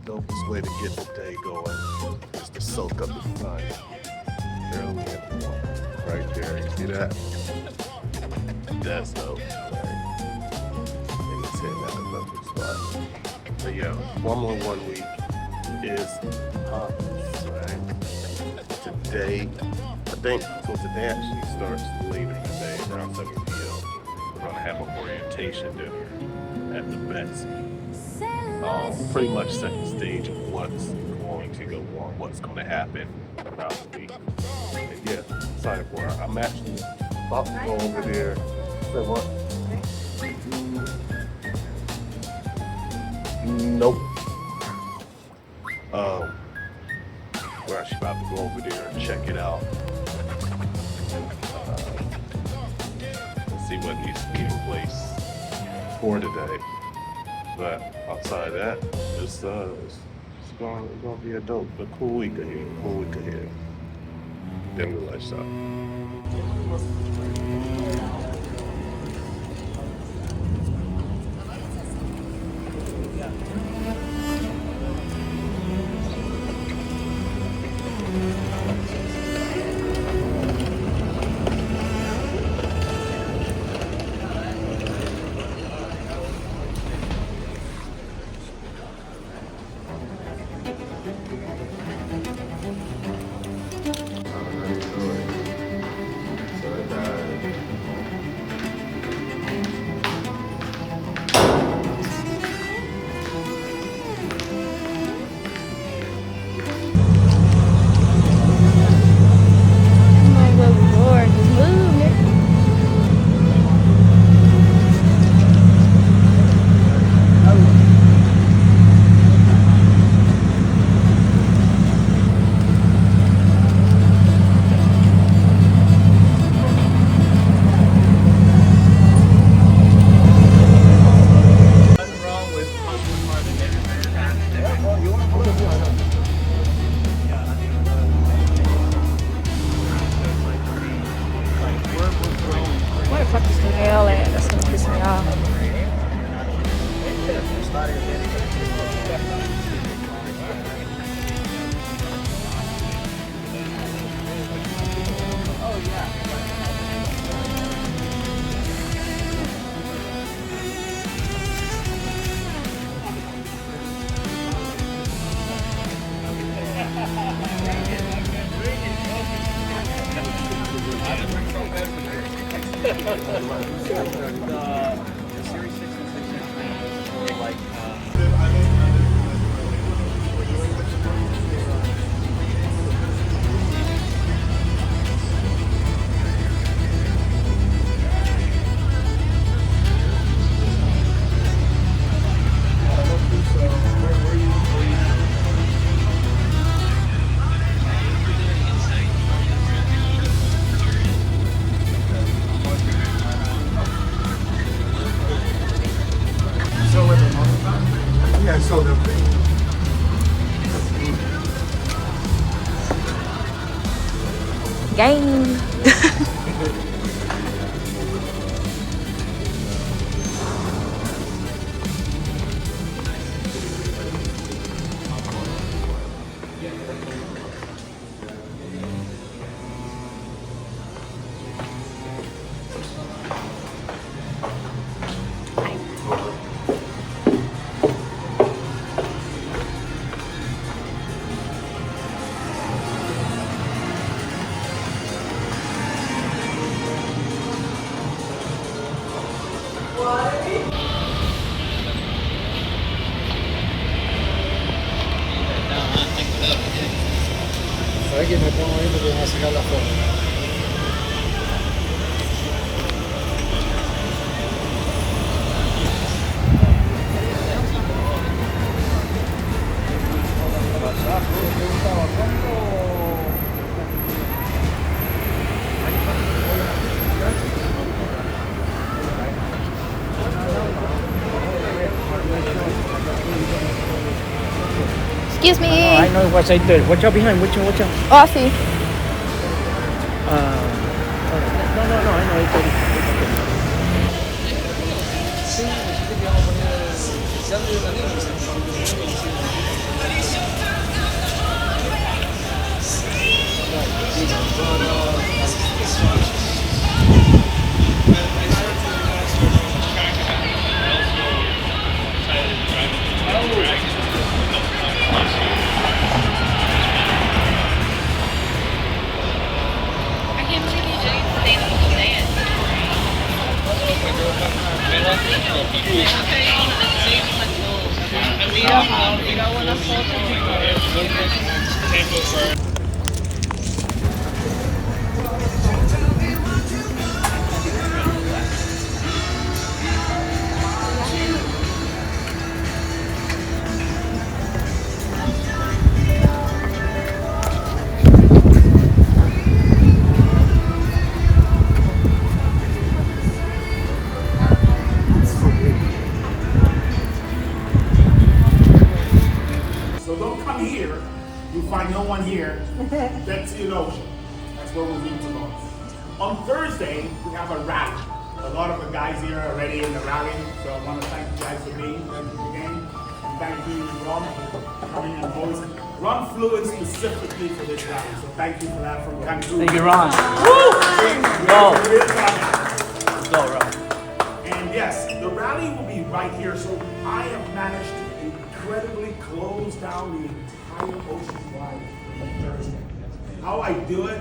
dopest way to get the day going is to soak up the sun early in the morning. Right there, you see that? That's dope. Right? Say that about the spot. But yeah, Formula One week is today. I think so. Today actually starts later today, around 7 p.m. We're gonna have an orientation dinner at the Betsy. Pretty much set the stage of what's going to go on, what's going to happen throughout the week. And yeah, excited for it. I'm actually about to go over there. Say what? Nope. We're actually about to go over there and check it out. See what needs to be in place for today. But outside of that, it's gonna be a cool week ahead. Then we'll let you Game. ¿Sabes que me pongo ahí porque me va a sacar la foto? Excuse me. I know what I did. Watch out behind. Watch out. Oh, I see. No, I know. It's So don't come here. You'll find no one here. That's the ocean. That's where we'll meet tomorrow. On Thursday, we have a rally. A lot of the guys here are already in the rally, so I want to thank you guys for being here again. And thank you, Ron, for coming and hosting. Ron flew in specifically for this rally, so thank you for that from Cancun. Thank you, Ron. Go, Ron. And yes, the rally will be right here, so I have managed to incredibly close down the entire ocean wide on Thursday. How I do it?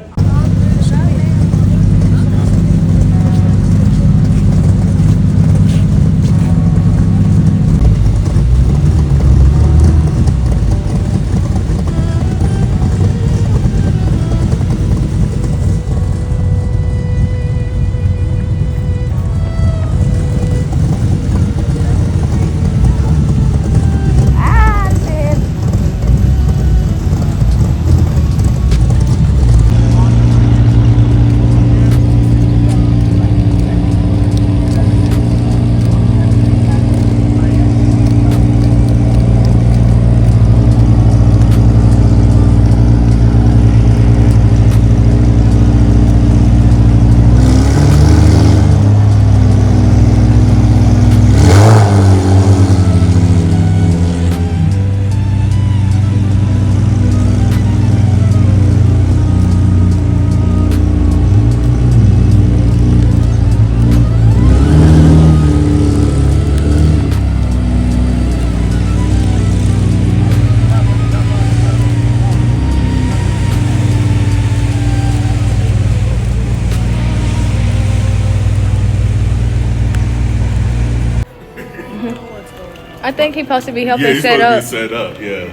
I think he's supposed to be helping he's set supposed up. to be set up, yeah.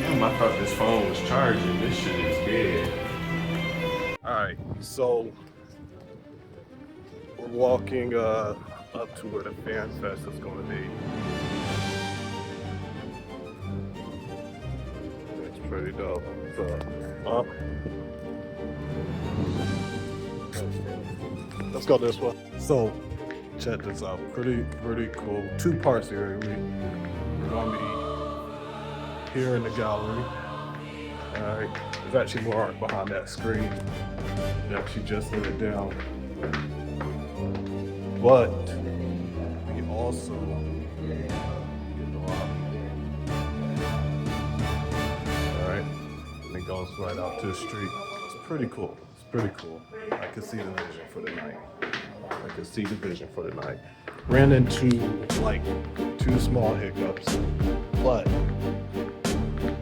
Damn, I thought this phone was charging. This shit is dead. Alright, so we're walking up to where the Fan Fest is gonna be. It's pretty dope. So, let's go this way. So, check this out. Pretty cool. Two parts here. We're gonna be here in the gallery. Alright. There's actually more art behind that screen. They actually just lit it down. But we also alright. And it goes right out to the street. It's pretty cool. It's pretty cool. I can see the vision for the night. I can see the vision for the night. Ran into like 2 small hiccups, but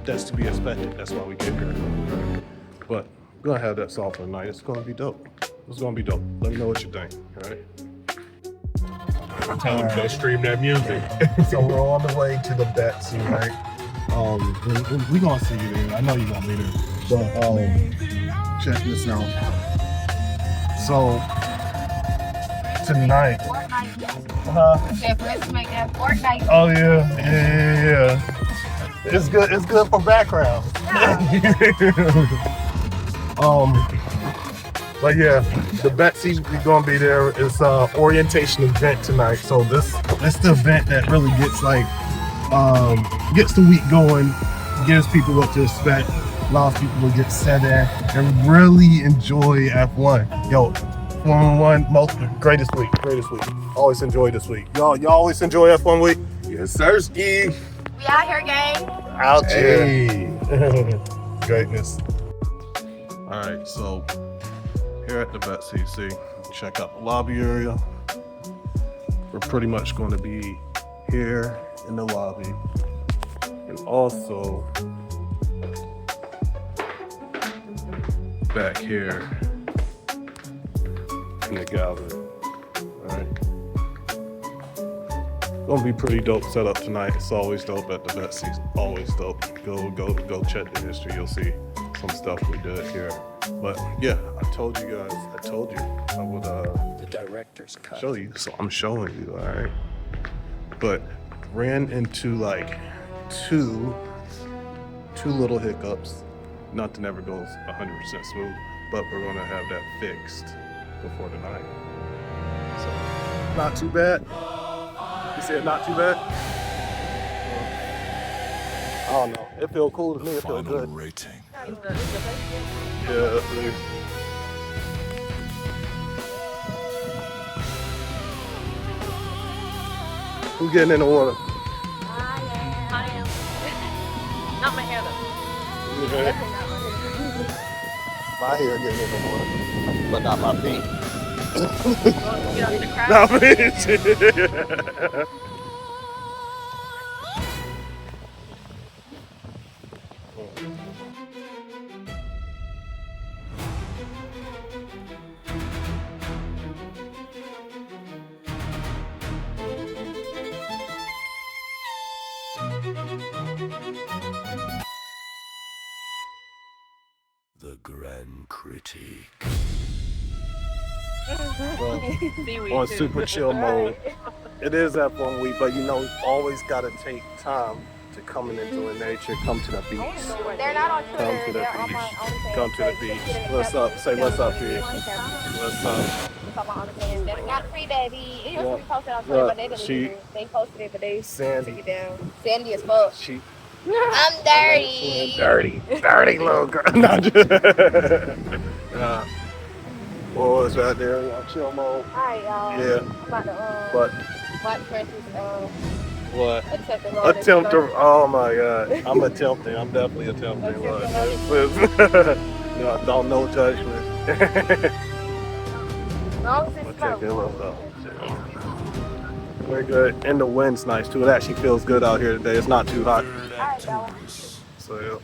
that's to be expected. That's why we get here. But we're gonna have that solved for the night. It's gonna be dope. It's gonna be dope. Let me know what you think. All right. Tell them to go stream that music. So we're on the way to the Betsy, right? We're gonna see you there. I know you're gonna be there. But check this out. So tonight. Oh yeah. It's good. It's good for background. But yeah, the Betsy we're gonna be there. It's a orientation event tonight. So this the event that really gets gets the week going, gives people what to expect, allows people to get set in and really enjoy F1. Yo, Formula 1, greatest week. Always enjoy this week. Y'all always enjoy F1 week? Yes, sir, ski. We out here, gang. Out here. Greatness. All right, so here at the Betsy, see, check out the lobby area. We're pretty much going to be here in the lobby, and also back here in the gallery. All right. Gonna be pretty dope setup tonight. It's always dope at the Betsy. Always dope. Go check the history. You'll see some stuff we did here. But yeah, I told you guys. I told you I would The director's cut. show you. So I'm showing you. All right. But ran into like two little hiccups. Nothing ever goes 100% smooth, but we're gonna have that fixed before tonight. So not too bad. You said not too bad? I don't know. It feels cool to me. It feels good. Rating. Yeah, please. Who's getting in the water? I am. Not my hair though. Definitely not my hair. My hair getting in the water, but not my feet. Get off the crowd. Nah, bitch. The Grand Critique. On super chill mode. It is F1 week, but you know, you always gotta take time to come and enjoy nature, come to the beach. They're not on Twitter. Come to the They're on beach. my OnlyFans. Come to the beach. What's up? Say what's up, P. What's up? It's on my OnlyFans. They're not free, baby. It used to be posted on Twitter, Yeah, but they deleted it. They posted it, but they Sandy. took it down. Sandy as fuck. She I'm dirty. dirty little girl. Not just, what was right there? On chill mode. Alright, y'all. Yeah. I'm about to But watch Francis what? attempt to Attempt to. Oh my God. I'm attempting. I'm definitely attempting. Look. No, don't no judgment. Long as I'll it's check it slow. out. Very good. And the wind's nice too. It actually feels good out here today. It's not too hot. Alright, y'all. So yeah.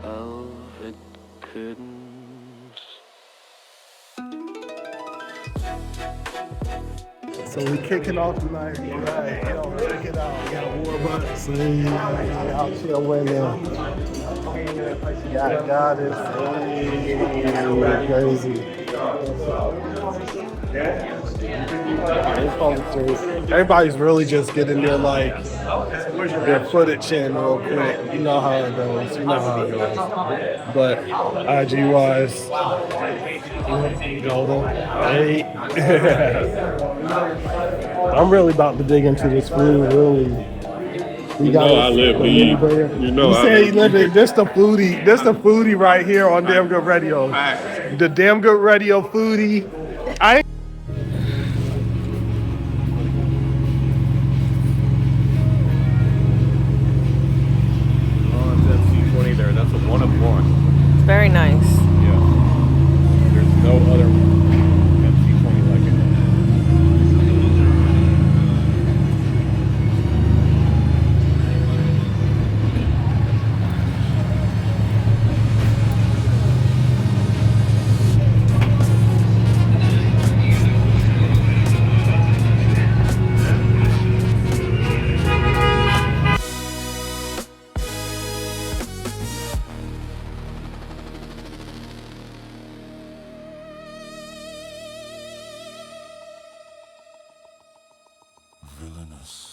Oh, it couldn't. So we kicking off tonight. Right, yo, check it out. We got a war bus. See, out here winning. God is crazy. Everybody's really just getting their their footage in real quick. You know how it goes. But IG wise, hey. I'm really about to dig into this food. Really, we got. I live for you. You know You I say live you live. This the foodie. This the foodie right here on Damn Good Radio. The Damn Good Radio foodie. I ain't. FC20 there. That's a one of one. Very nice. Yeah. There's no other FC20 like it. villainous.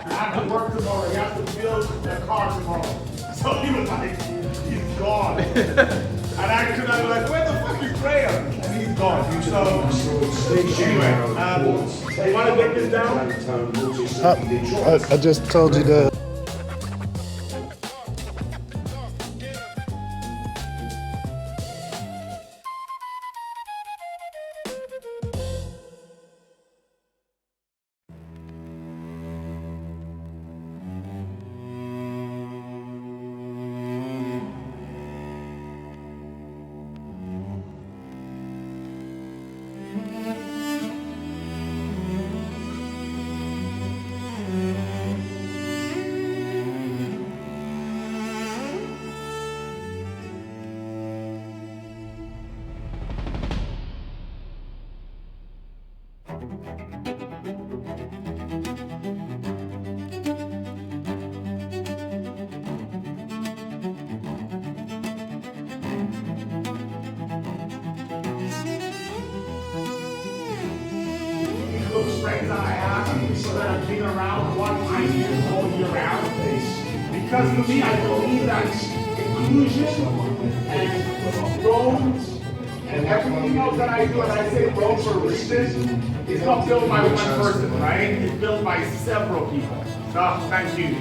I have to work tomorrow. He has to build the car tomorrow. So he was like, he's gone. And I could have been like, where the fuck is Graham? And he's gone. So anyway, you want to get this down? I just told you that. Those strengths that I have, so that I've been around one idea all year round. Because to me, I believe that inclusion and roads and everything else that I do, and I say roads for reason, is not built by one person, right? It's built by several people. So, thank you.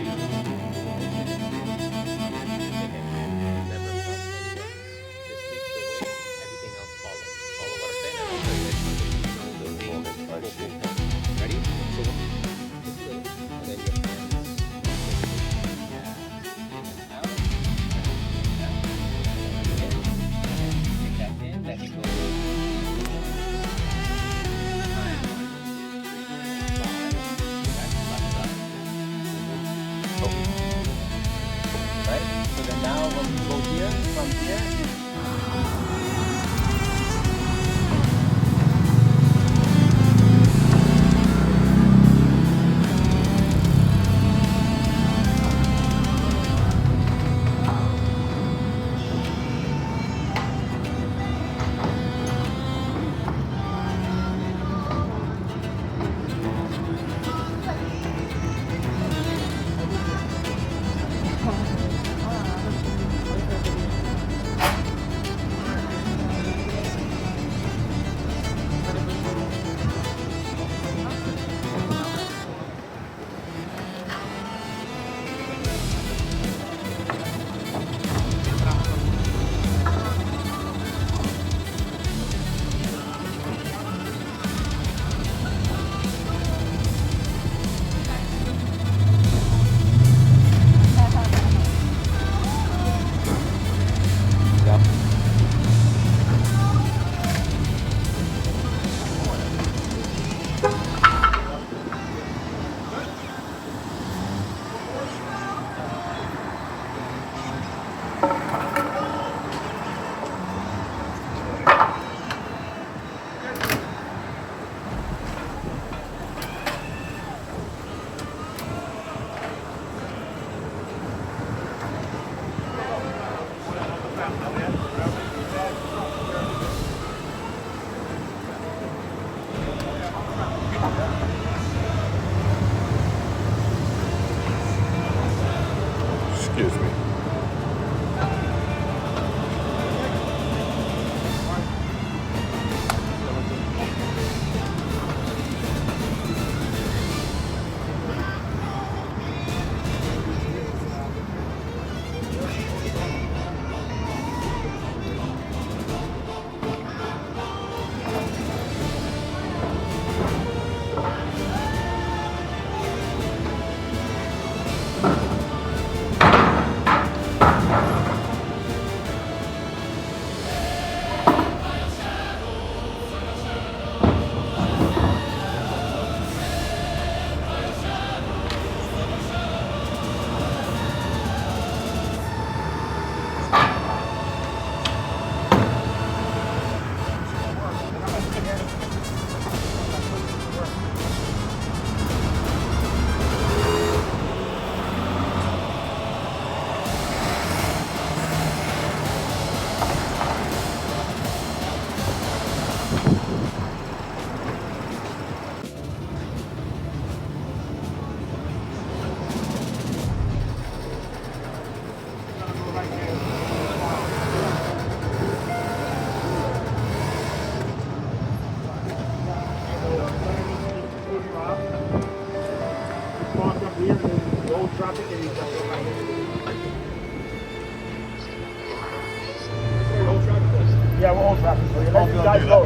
Yeah, we're all traffic. So you let these guys go.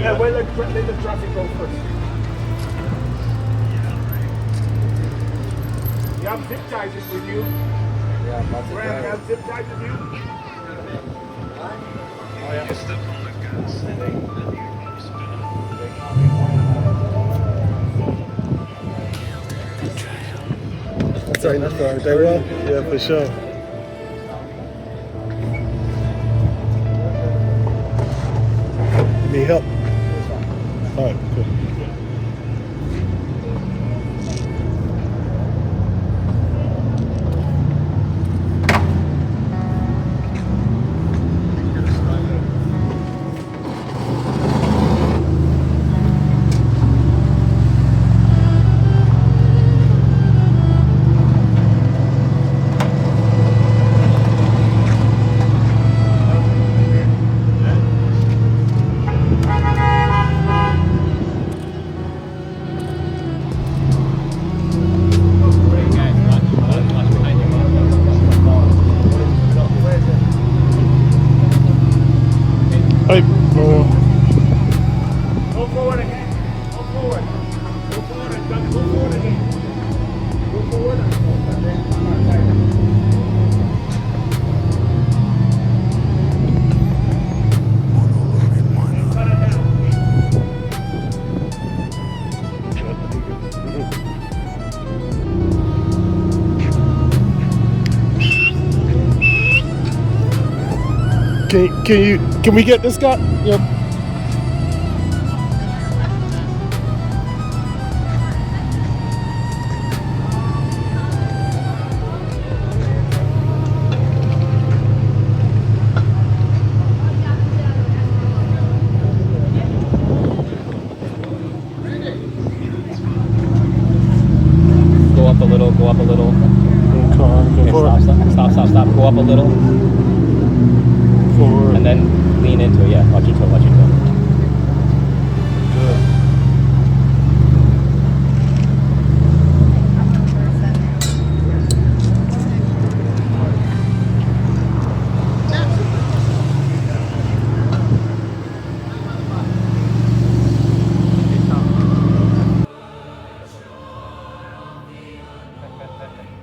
Yeah, we'll let the traffic go first. You have zip ties with you. Yeah, lots of Graham, you have zip ties with you. That's right in the front. They will? Yeah, for sure. Need help? All right, cool. Hey, bro. Go forward again. Go forward. Go forward and go forward again. Go forward and go. And then come on, right. Cut it down. Can we get this guy? Yep. Go up a little, go up a little. Come on, go Okay, forward. stop. Go up a little. Forward. And then lean into it. Yeah, watch your toe, watch your toe. Good.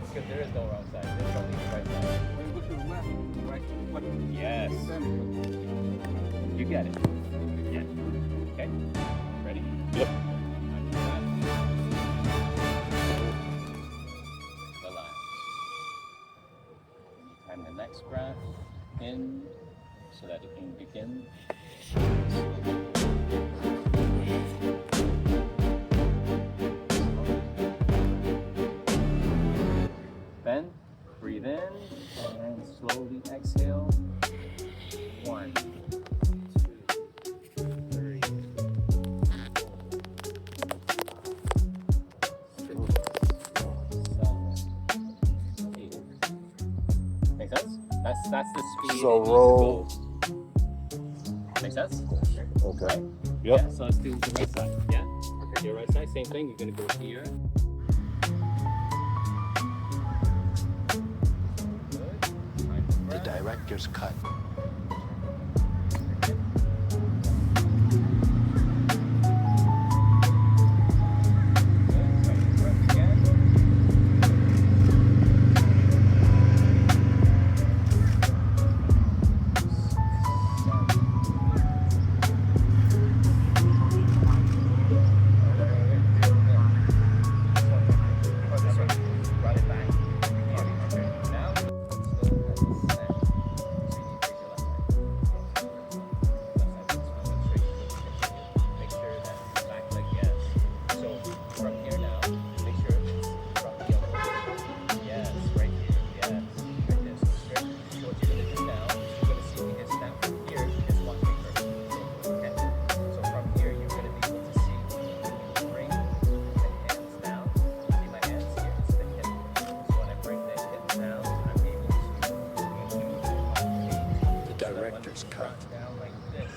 Because there is no wrong side. There's only the right side. Yes. You get it. Yeah. Okay. Ready? Yep. Relax. Time the next breath in so that you can begin. Bend, breathe in, and slowly exhale. 1, 2, 3, 4, 6, 7, 8. Make sense? That's the speed. So it needs to roll. go. Make sense? Okay. Right? Yep. Yeah, so let's do the right side. Yeah? Okay, your right side, same thing. You're gonna go here. Good. The director's cut. Director's cut. Down like this.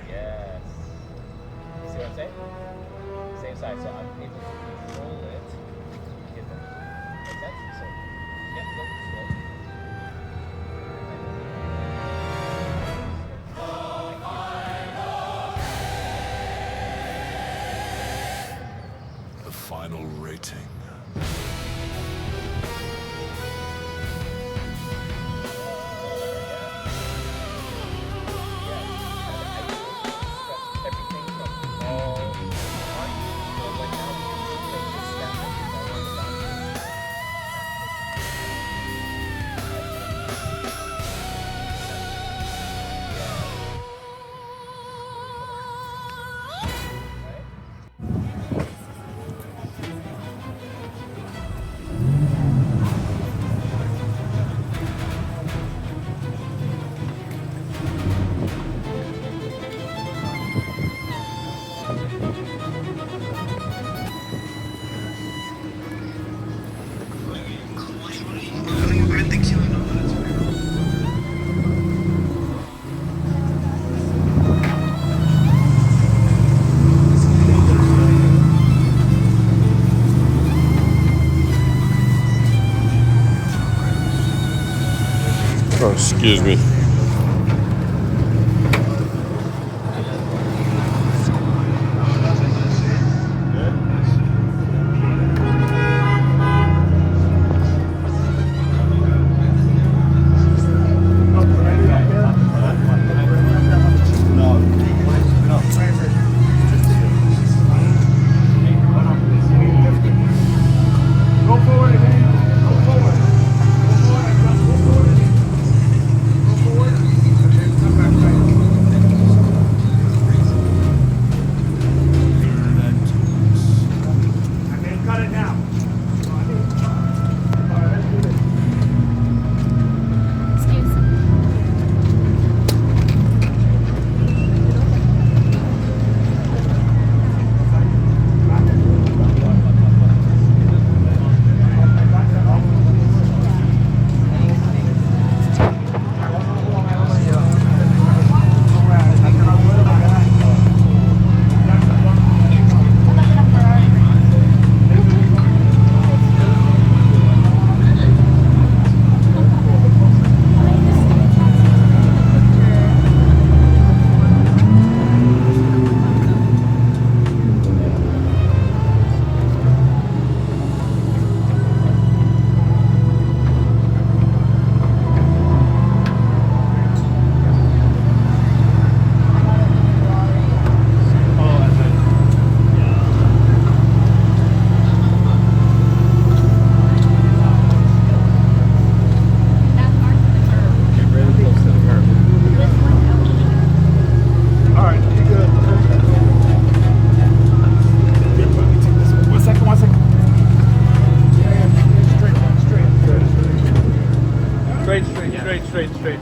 Yes. See what I'm saying? Same side, so I'm able to control it. Get that. Make sense? So, yeah, go slow. final rating. Oh, excuse me. Straight.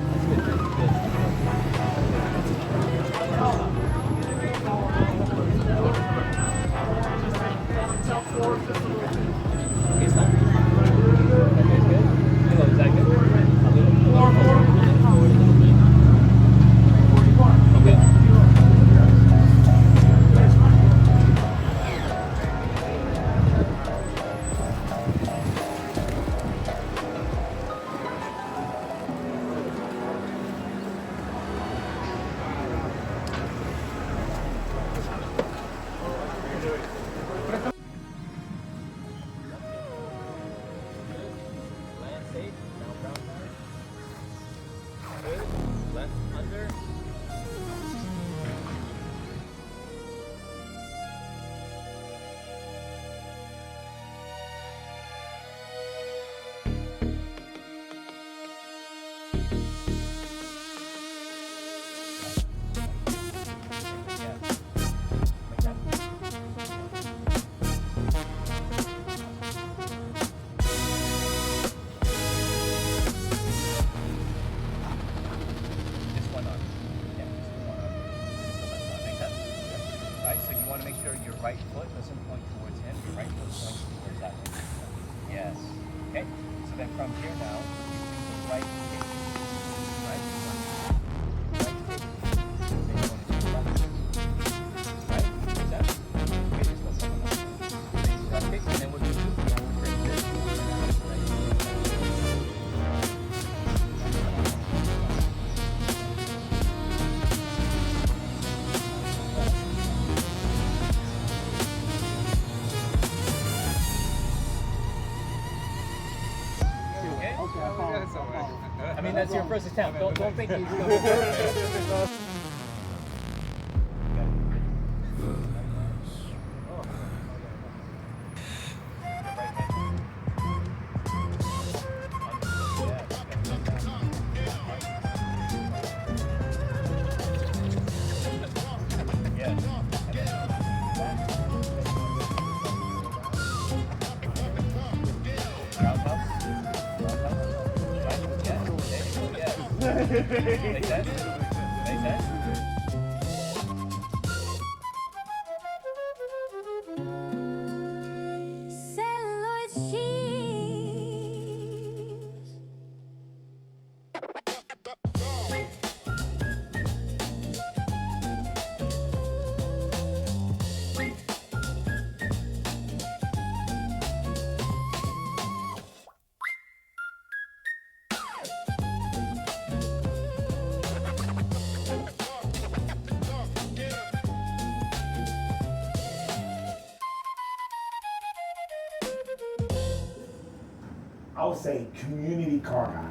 Right foot doesn't point towards him, your right foot points towards that way. Yes. Okay? So then from here now, you do the right kick. Right? Right kick. Then you want to do the left kick. Right? Is that? Okay, just let someone else. Then you do that kick, and then what do you do? You bring this I mean, that's your first attempt. Don't think he's going to perfect. Make sense? Make sense? Celluloid sheets. I would say community car guy,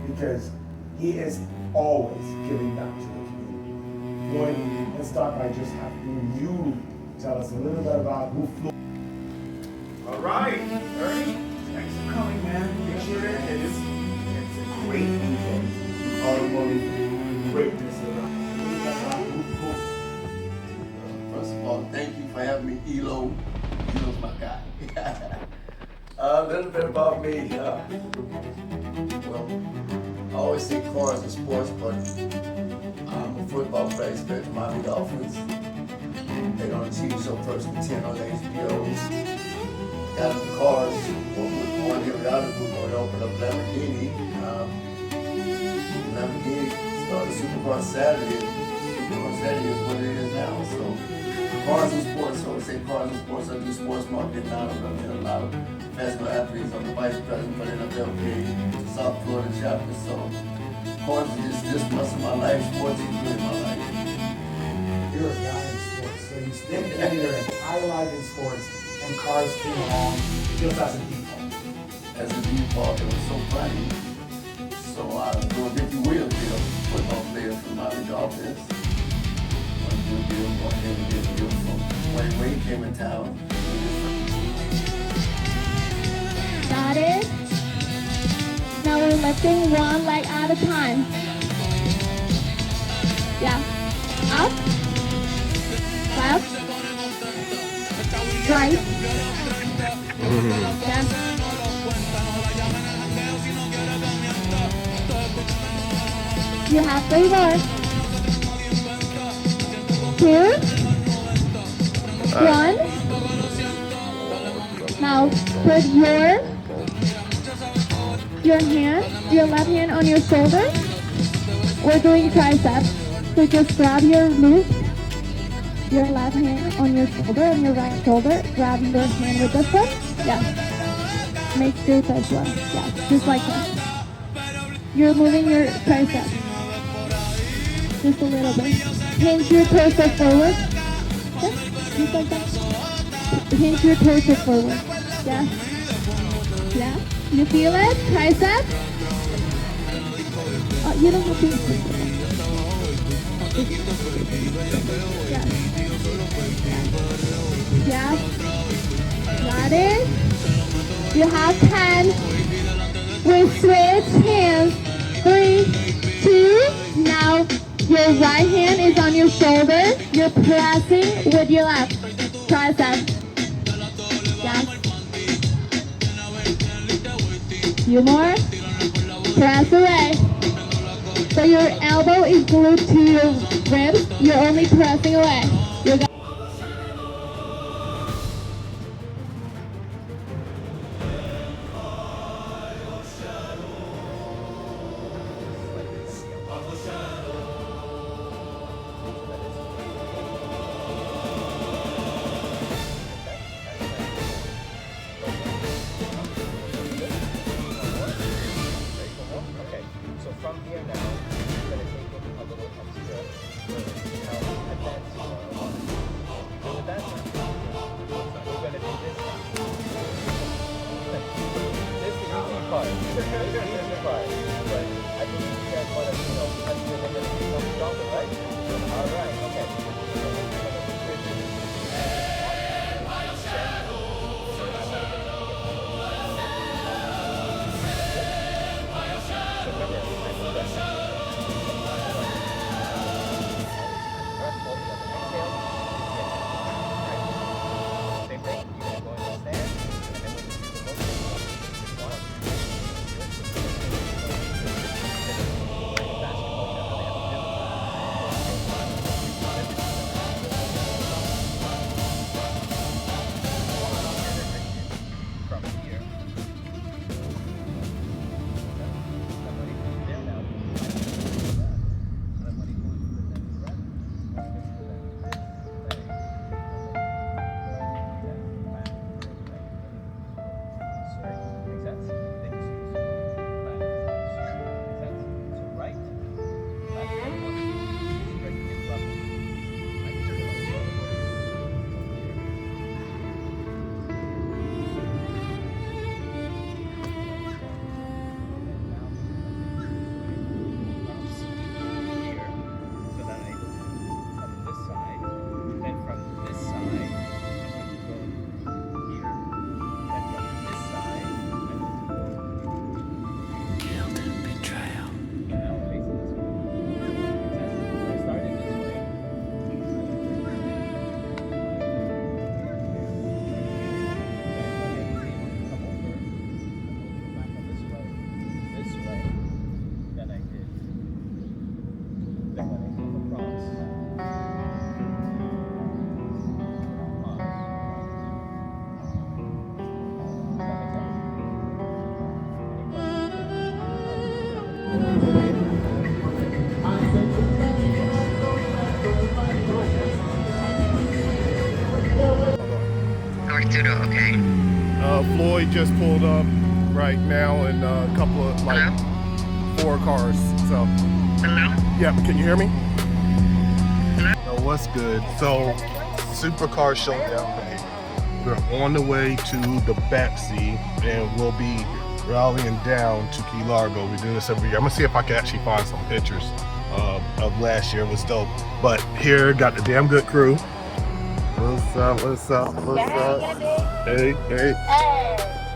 because he is always giving back to the community. Let's start by just having you tell us a little bit about who flew. All right, Ernie, thanks for coming, man. Appreciate it. It's a great weekend. Automotive greatness around. First of all, thank you for having me, Elo. Elo's my guy. A little bit about me. Well, I always say cars and sports, but I'm a football player, spent Miami Dolphins. They on a TV show first and 10 on HBO. Got into cars, one year without a group, when I opened up Lamborghini. Lamborghini started Supercar Saturday. Supercar Saturday is what it is now. So cars and sports, so I say cars and sports. I do sports marketing now. I'm in a lot of professional athletes. I'm the vice president for the F.O.W, South Florida chapter. So cars is just much of my life. Sports is really my life. You're a guy in sports, so you spent your entire life in sports, and cars came along just as a default. As a default, it was so funny. So I was Ricky Williams, a football player from Miami Dolphins. One good deal, one good deal. When Wayne came in town, Got it? Now we're lifting one leg at a time. Yeah. Up. Left. Right. Yeah. You have 3 more. 2. 1. Now put your left hand on your shoulder. We're doing triceps. So just grab your loop, your left hand on your shoulder and your right shoulder. Grab your hand with this one. Yeah. Make sure this one. Yeah. Just like that. You're moving your triceps. Just a little bit. Hinge your torso forward. Yeah. Just like that. Hinge your torso forward. Yeah. Yeah. You feel it? Tricep? Oh, you don't have to. Yeah. Yeah. Got it? You have 10. We switch hands. 3, 2. Now your right hand is on your shoulder. You're pressing with your left. Tricep. Yeah. Few more. Press away. So your elbow is glued to your ribs. You're only pressing away. You got Okay, so from here now, we're going to take it a little extra. Now, advance. So with that, we're going to do this now. This is the easy part. This is the easy part. But Arturo, okay. Floyd just pulled up right now in a couple of, like, Hello? 4 cars. So, Hello? yeah, can you hear me? Oh, what's good? So, Supercar Showdown Day. We're on the way to the Betsy, and we'll be rallying down to Key Largo. We do this every year. I'm gonna see if I can actually find some pictures of last year. It was dope. But here, got the damn good crew. What's up? What's up? What's up? Hey, hey.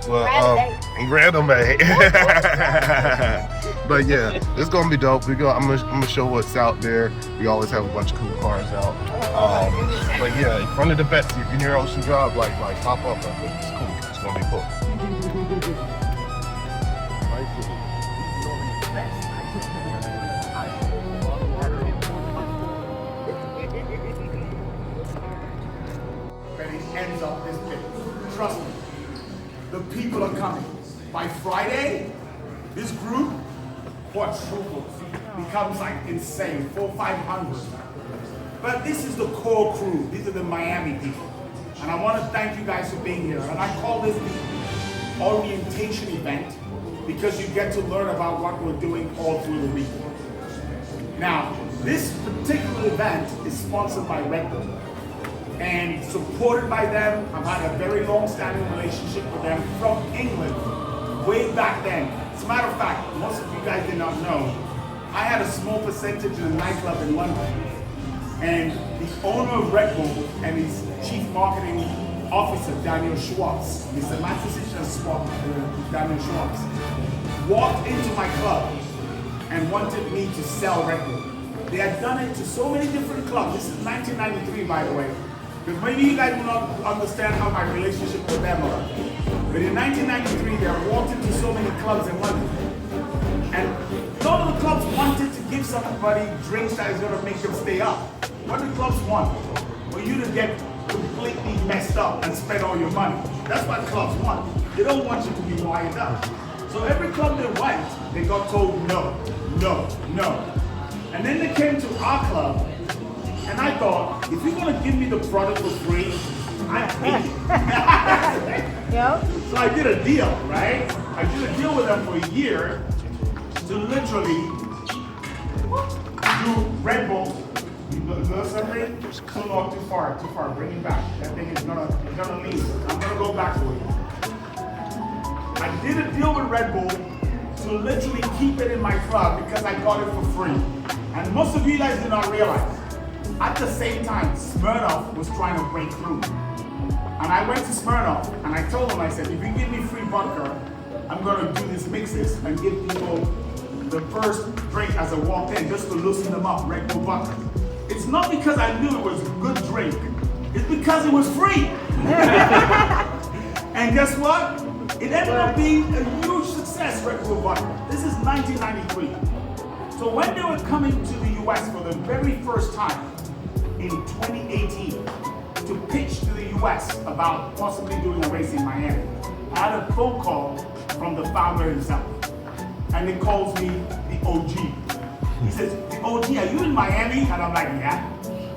Well, random day. But yeah, it's gonna be dope. I'm gonna show what's out there. We always have a bunch of cool cars out. But yeah, in front of the Betsy, if you're near Ocean Drive, like pop up. It's cool. It's gonna be cool. And it ends up this big. Trust me, the people are coming. By Friday, this group quadruples, becomes like insane, 400-500. But this is the core crew. These are the Miami people. And I want to thank you guys for being here. And I call this the orientation event because you get to learn about what we're doing all through the week. Now, this particular event is sponsored by Red Bull and supported by them. I've had a very long-standing relationship with them from England, way back then. As a matter of fact, most of you guys did not know, I had a small percentage in a nightclub in London. And the owner of Red Bull and his chief marketing officer, Daniel Schwartz, Mr. Massachusetts Daniel Schwartz, walked into my club and wanted me to sell Red Bull. They had done it to so many different clubs. This is 1993, by the way. Because maybe you guys will not understand how my relationship with them are. But in 1993, they had walked into so many clubs in London. And none of the clubs wanted to give somebody drinks that is going to make them stay up. What do clubs want? For you to get completely messed up and spend all your money. That's what clubs want. They don't want you to be wired up. So every club they went, they got told no, no, no. And then they came to our club, and I thought, if you're going to give me the product for free, I take it. Yep. So I did a deal, right? I did a deal with them for a year to literally do Red Bull. Something too long, too far, bring it back. That thing is gonna leave. I'm gonna go back for you. I did a deal with Red Bull to literally keep it in my club because I got it for free. And most of you guys did not realize, at the same time, Smirnoff was trying to break through. And I went to Smirnoff and I told them, I said, if you give me free vodka, I'm gonna do these mixes and give people the first drink as I walked in just to loosen them up, Red Bull vodka. It's not because I knew it was a good drink. It's because it was free. And guess what? It ended up being a huge success, Red Bull vodka. This is 1993. So when they were coming to the US for the very first time in 2018 to pitch to the US about possibly doing a race in Miami, I had a phone call from the founder himself. And he calls me the OG. He says, the OG, are you in Miami? And I'm like, yeah.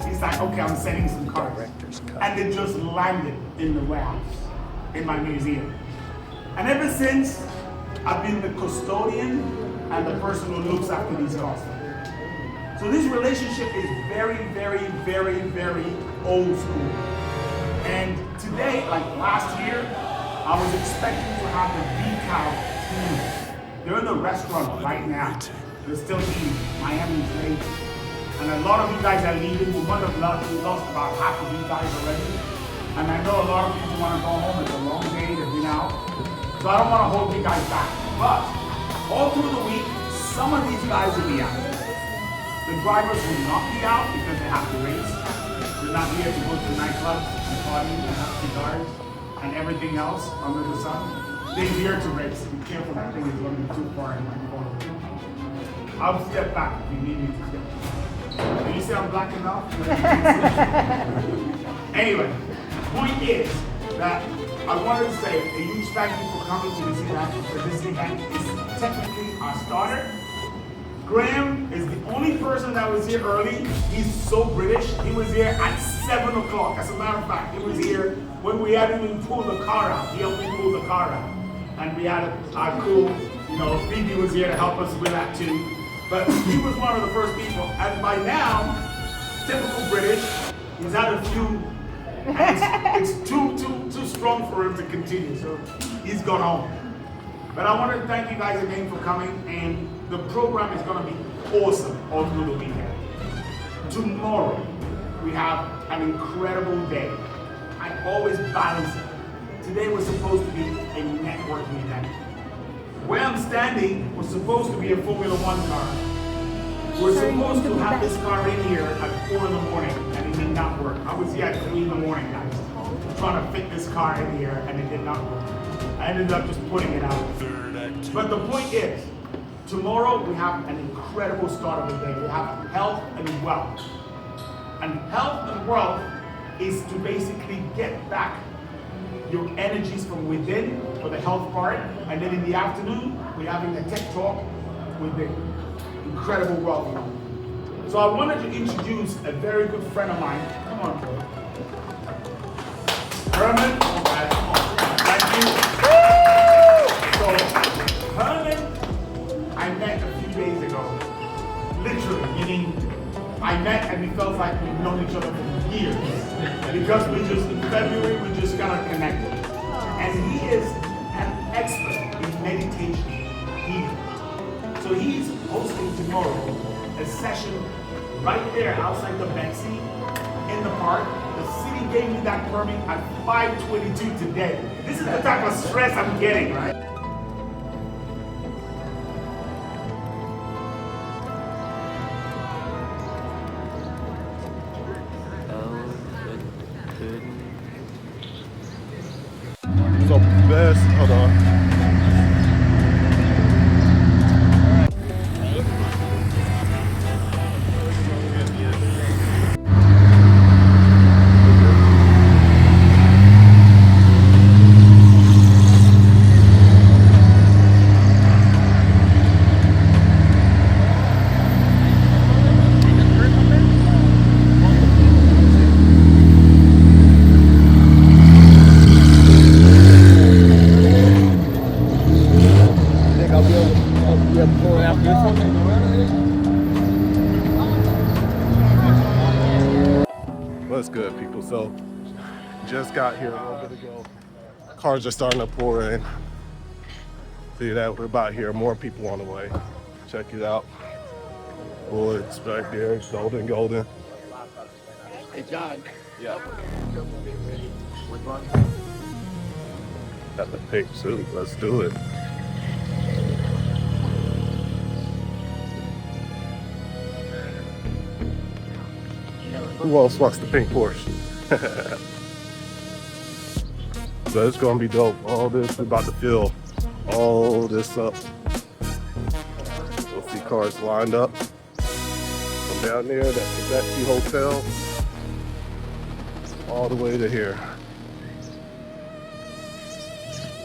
He's like, okay, I'm sending some cars. And they just landed in the warehouse, in my museum. And ever since, I've been the custodian and the person who looks after these cars. So this relationship is very, very, very, very old school. And today, like last year, I was expecting to have the decal team. They're in the restaurant right now. They're still eating. Miami's late. And a lot of you guys are leaving. We might have lost about half of you guys already. And I know a lot of people want to go home. It's a long day. They've been out. So I don't want to hold you guys back. But all through the week, some of these guys will be out. The drivers will not be out because they have to race. They're not here to go to nightclubs and party and have cigars and everything else under the sun. They're here to race. Be careful, that thing is going to be too far in my corner. I'll step back if you need me to step. Can you see I'm black enough? Anyway, point is that I wanted to say a huge thank you for coming to this event. Because this event is technically our starter, Graham is the only person that was here early. He's so British. He was here at 7 o'clock. As a matter of fact, he was here when we hadn't even pulled the car out. He helped me pull the car out. And we had our crew, you know, Phoebe was here to help us with that too. But he was one of the first people. And by now, typical British, he's had a few, and it's too strong for him to continue. So he's gone home. But I want to thank you guys again for coming, and the program is going to be awesome all through the weekend. Tomorrow, we have an incredible day. I always balance it. Today was supposed to be a networking event. Where I'm standing was supposed to be a Formula One car. We're supposed to have this car in here at 4 in the morning, and it did not work. I was here at 3 in the morning, guys, trying to fit this car in here, and it did not work. I ended up just putting it out. But the point is, tomorrow we have an incredible start of the day. We have health and wealth. And health and wealth is to basically get back your energies from within for the health part. And then in the afternoon, we're having a tech talk with the incredible wealth. So I wanted to introduce a very good friend of mine. Come on, bro. Herman, come on. Thank you. So, Herman, I met a few days ago. Literally, meaning I met and we felt like we've known each other for years. Because in February, we just got connected. And he is an expert in meditation, healing. So he's hosting tomorrow a session right there outside the Betsy in the park. The city gave me that permit at 5:22 today. This is the type of stress I'm getting, right? So best, hold on. What's good, people? So, just got here a little bit ago. Cars are starting to pour in. See that? We're about here. More people on the way. Check it out. Woods right there. Golden. Hey, John. Yeah. Got the pink suit. Let's do it. Who else wants the pink Porsche? So it's gonna be dope. All this, we're about to fill all this up. We'll see cars lined up from down there, that's the Betsy Hotel, all the way to here.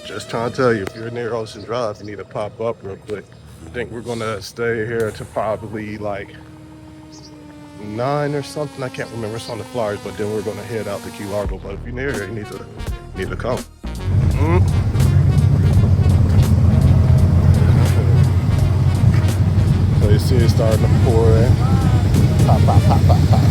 Just trying to tell you, if you're near Ocean Drive, you need to pop up real quick. I think we're gonna stay here to probably like 9 or something. I can't remember. It's on the flyers, but then we're gonna head out to Key Largo. But if you're near here, you need to come. So you see it starting to pour in. Pop, pop, pop, pop, pop.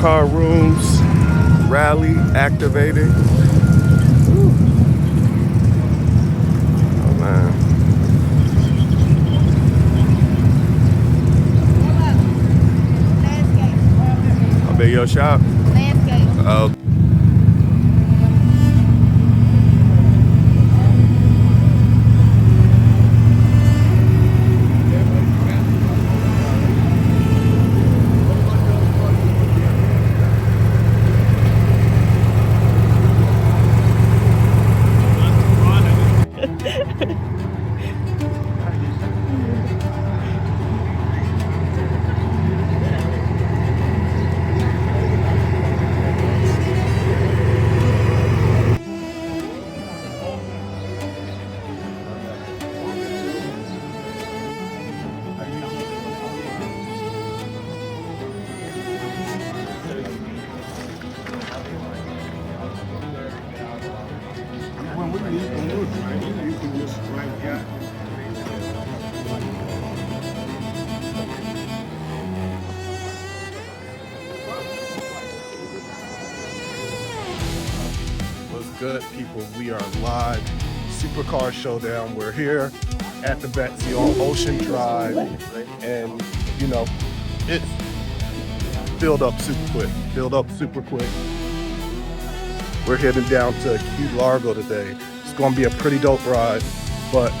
Supercar rooms, rally activating. Oh man. I'll be your shop. Landscape. Oh. What's good, people? We are live. Supercar Showdown. We're here at the Betsy on Ocean Drive, and you know, it's filled up super quick. Filled up super quick. We're heading down to Key Largo today. It's gonna be a pretty dope ride, but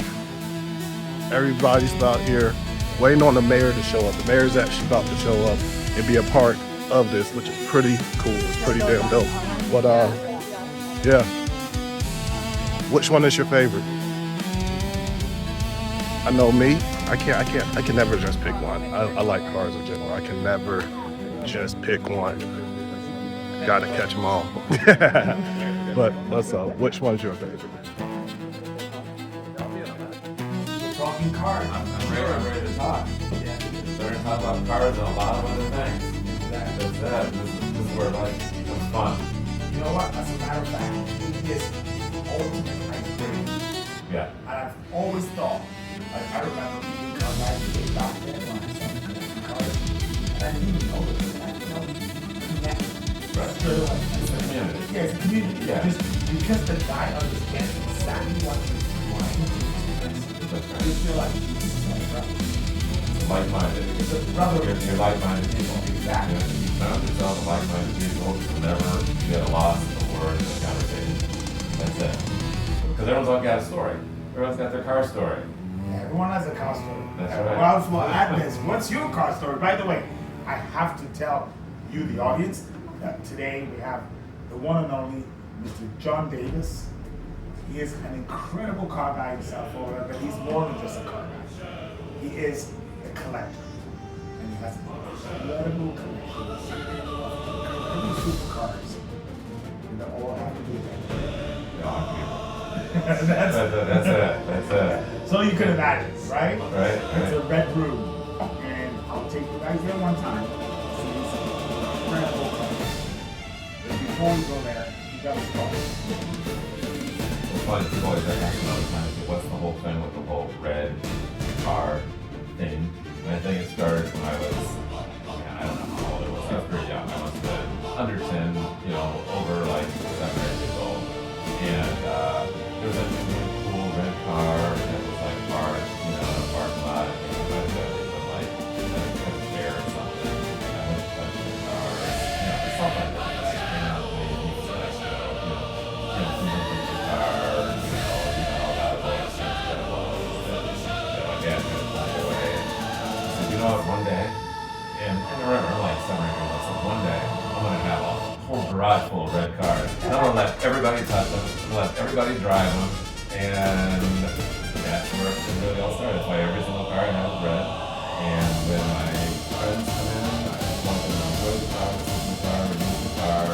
everybody's about here waiting on the mayor to show up. The mayor's actually about to show up and be a part of this, which is pretty cool. It's pretty damn dope. But yeah. Which one is your favorite? I know me. I can never just pick one. I like cars in general. I can never just pick one. Gotta catch them all. But let's which one's your favorite? Talking cars. I'm ready to talk. Yeah. Starting to talk about cars and a lot of other things. Exactly. That's that. This is where life becomes fun. You know what? As a matter of fact, it is ultimate ice cream. Yeah. And I've always thought, like, I remember being car guys way back then when I started collecting cars. And I didn't even know this. I didn't know connect. Right. It's a community. Yeah, it's a community. Yeah. Because the guy understands exactly what he's trying to do. That's right. You feel like this is my brother. Like-minded. It's a brother. You're like-minded people. Exactly. You found yourself a like-minded people whenever you get lost in the word in the conversation. That's it. Because everyone's got a story. Everyone's got their car story. Yeah, everyone has a car story. That's Everyone right. else will add this. What's your car story? By the way, I have to tell you, the audience, that today we have the one and only Mr. John Davis. He is an incredible car guy in South Florida, but he's more than just a car guy. He is a collector. And he has an incredible collection of incredible supercars. And they all have to do that. That's it. So you can imagine, right? Right. It's a red room. And I'll take you guys there one time. See these incredible cars. But before we go there, you gotta start. It's funny, people always ask me all the time, what's the whole thing with the whole red car thing? And I think it started when I was, I don't know how old I was. I was pretty young. I must have been under 10, over like 7 or 8 years old. And there was a really cool red car that was like parked, in a parking lot. I think it might have been like a chair or something. And I went to touch the car, stuff like that. And I was like, one day, and I remember I'm like 7 or 8 years old, so one day I'm gonna have a whole garage full of red cars. And I'm gonna let everybody touch them, I'm gonna let everybody drive them, and that's where it really all started. That's why every single car I have is red. And when my friends come in, I want them to enjoy the car, listen to the car, review the car.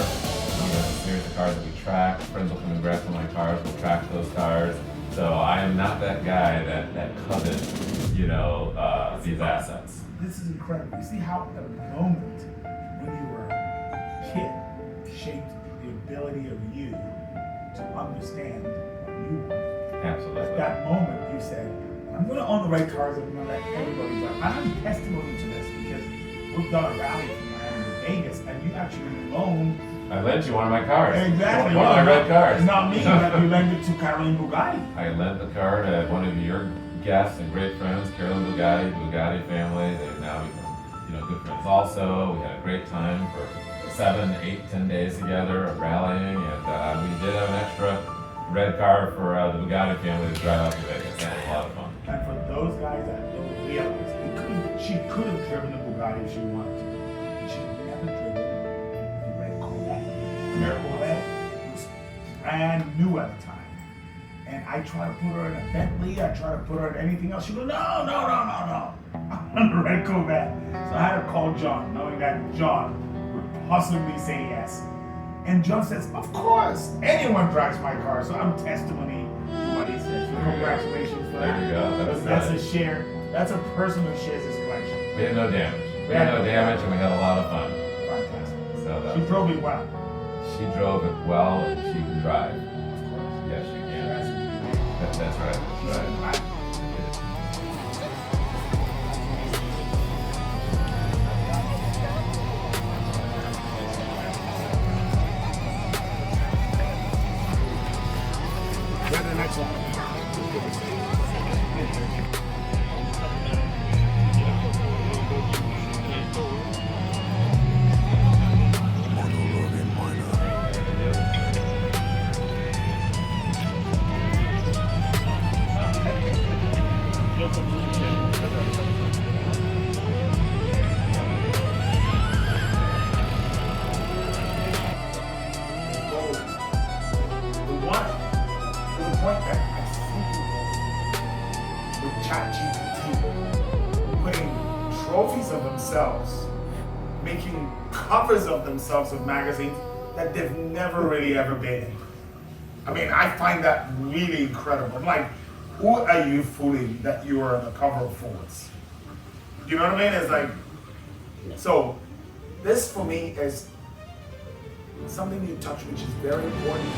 There's a series of cars that we track. Friends will come and grab some of my cars, we'll track those cars. So I am not that guy that covets, these assets. This is incredible. You see how the moment when you were a kid shaped the ability of you to understand what you want. Absolutely. At that moment, you said, I'm going to own the right cars and I'm going to let everybody drive. I'm testimony to this because we've done a rally from Miami to Vegas, and you actually loaned. I lent you one of my cars. Exactly. One of my red cars. It's not me, but you lent it to Caroline Bugatti. I lent the car to one of your guests and great friends, Carolyn Bugatti, Bugatti family. They've now become, good friends also. We had a great time for 7, 8, 10 days together of rallying, and we did have an extra red car for the Bugatti family to drive out to Vegas. That was a lot of fun. And for those guys that don't realize, she could have driven the Bugatti if she wanted to. She never driven a red Corvette. The Corvette was brand new at the time. And I tried to put her in a Bentley, I tried to put her in anything else. She goes, no. I'm on the red Corvette. So I had to call John, knowing that John would possibly say yes. And John says, of course, anyone drives my car. So I'm testimony to what he says. So congratulations for that. There you go. That's a share. That's a person who shares his collection. We had no damage. And we had a lot of fun. Fantastic. So She drove it well. She drove it well, and she can drive. Yes, she can. That's right. That's right. Go to the next one. Making covers of themselves of magazines that they've never really ever been in. I mean, I find that really incredible. I'm like, who are you fooling that you are on the cover of Fords? You know what I mean? It's like, so this for me is something you touch which is very important.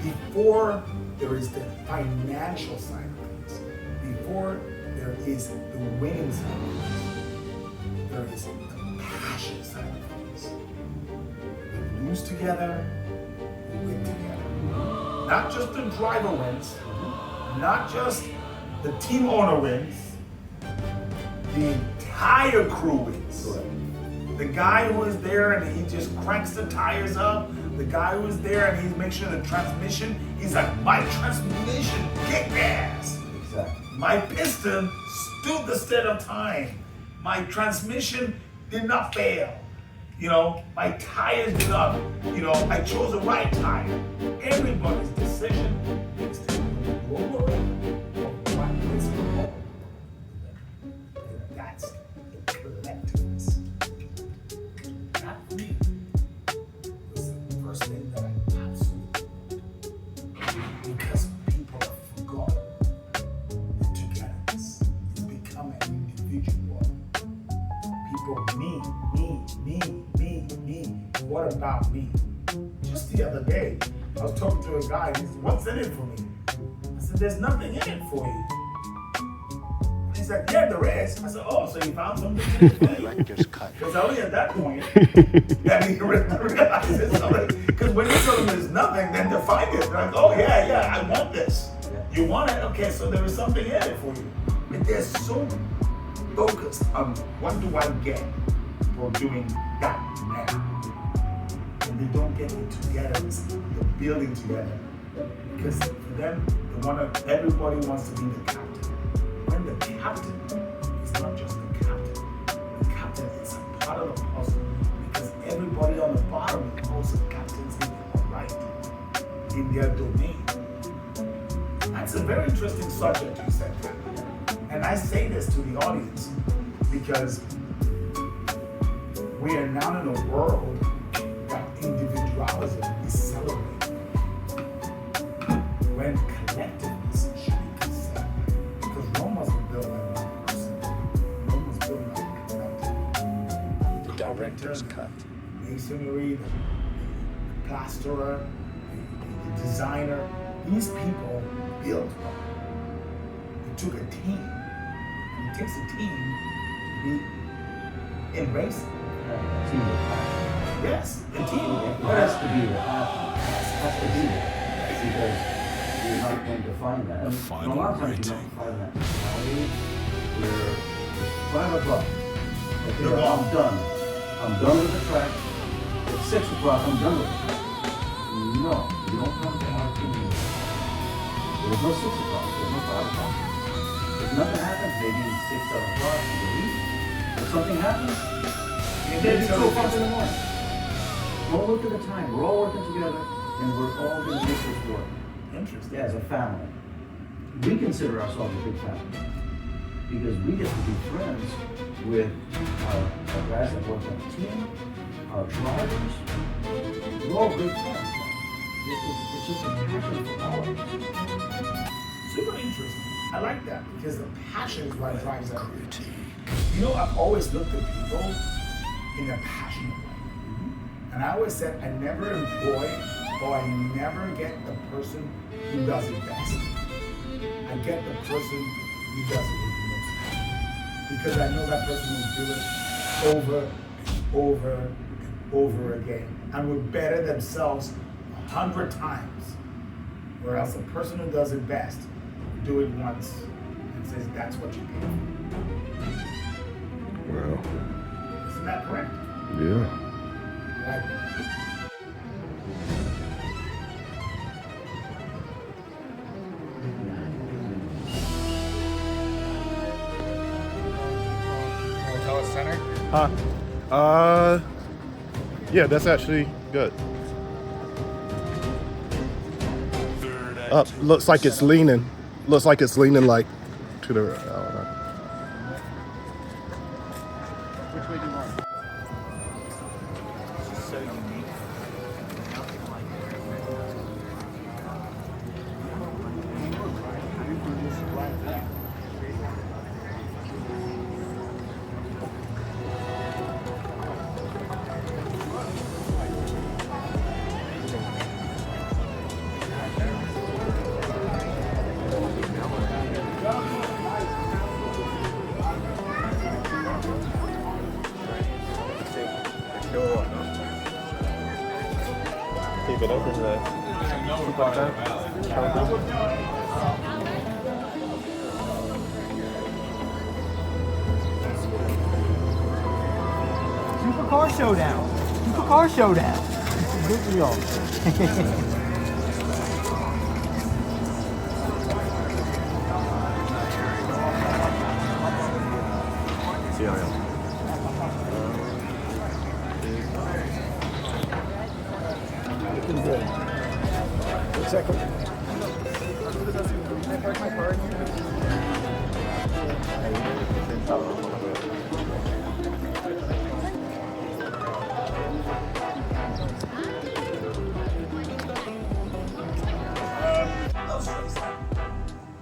Before there is the financial side of things, before there is the winning side of things, there is the passion side of things. We lose together, we win together. Not just the driver wins, not just the team owner wins, the entire crew wins. The guy who is there and he just cranks the tires up, the guy who is there and he makes sure the transmission, he's like, my transmission kicked ass. Exactly. My piston stood the test of time. My transmission did not fail. You know, my tires did not, I chose the right tire. Everybody's decision is to roll of what is wrong. And that's the collectiveness. That for me was the first thing that I absolutely, because people have forgotten the togetherness. It's become an individual. People, me. What about me? Just the other day, I was talking to a guy, he said, what's in it for me? I said, there's nothing in it for you. And he said, yeah, there is. I said, oh, so you found something in it for you? Like just cut. Because only at that point, that he realizes something. Because when you tell them there's nothing, then they find it. They're like, oh yeah, I want this. You want it? Okay, so there is something in it for you. But they're so focused on what do I get for doing that now. And they don't get it together, the building together. Because for them, everybody wants to be the captain. When the captain is not just the captain is a part of the puzzle. Because everybody on the bottom is also captains in their own right, in their domain. That's a very interesting subject you said that. And I say this to the audience because we are now in a world that individualism is celebrated when collectiveness should be considered. Because Rome wasn't built by one person. Rome was built by a collective. The director's cut. Masonry, the plasterer, the designer. These people built Rome. It took a team. It takes a team to be in racing. team with passion. Yes, the team. It has to be the passion. It has to be there. Because you're not going to find that. And a lot of times you don't find that mentality where 5 o'clock, okay, I'm done. I'm done with the track. At 6 o'clock, I'm done with the track. No, you don't come to our team. There's no 6 o'clock. There's no 5 o'clock. If nothing happens, maybe 6, 7 o'clock, you leave. If something happens, maybe 2 o'clock in the morning. Don't look at the time. We're all working together, and we're all going to make this work. Interesting. As a family. We consider ourselves a big family because we get to be friends with our guys that work on the team, our drivers. We're all great friends. It's just a passion for all of us. Super interesting. I like that because the passion is what drives everything. You know, I've always looked at people in a passionate way. And I always said I never employ or I never get the person who does it best. I get the person who does it with the most passion. Because I know that person will do it over and over and over again and will better themselves 100 times. Whereas the person who does it best do it once and says that's what you get. Well, Isn't that correct? yeah. Like that. Hotel Center? Yeah, that's actually good. Looks like it's leaning. Looks like it's leaning like to the. I don't know. Which way do you want? Keep it open today. Supercar Showdown. Supercar Showdown. Good deal.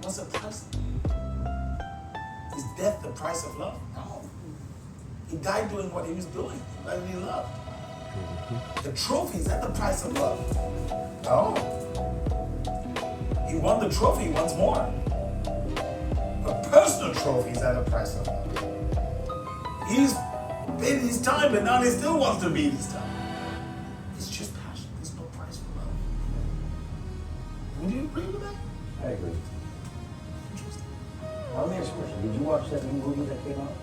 What's the price? Is death the price of love? No. He died doing what he was doing, what he loved. The trophy, is that the price of love? No. He won the trophy, he wants more. A personal trophy is at the price of love. He's been his time, but now he still wants to be his time. It's just passion. There's no price for love. Would you agree with that? I agree. Interesting. Let me ask you a question. Did you watch that new movie that came out?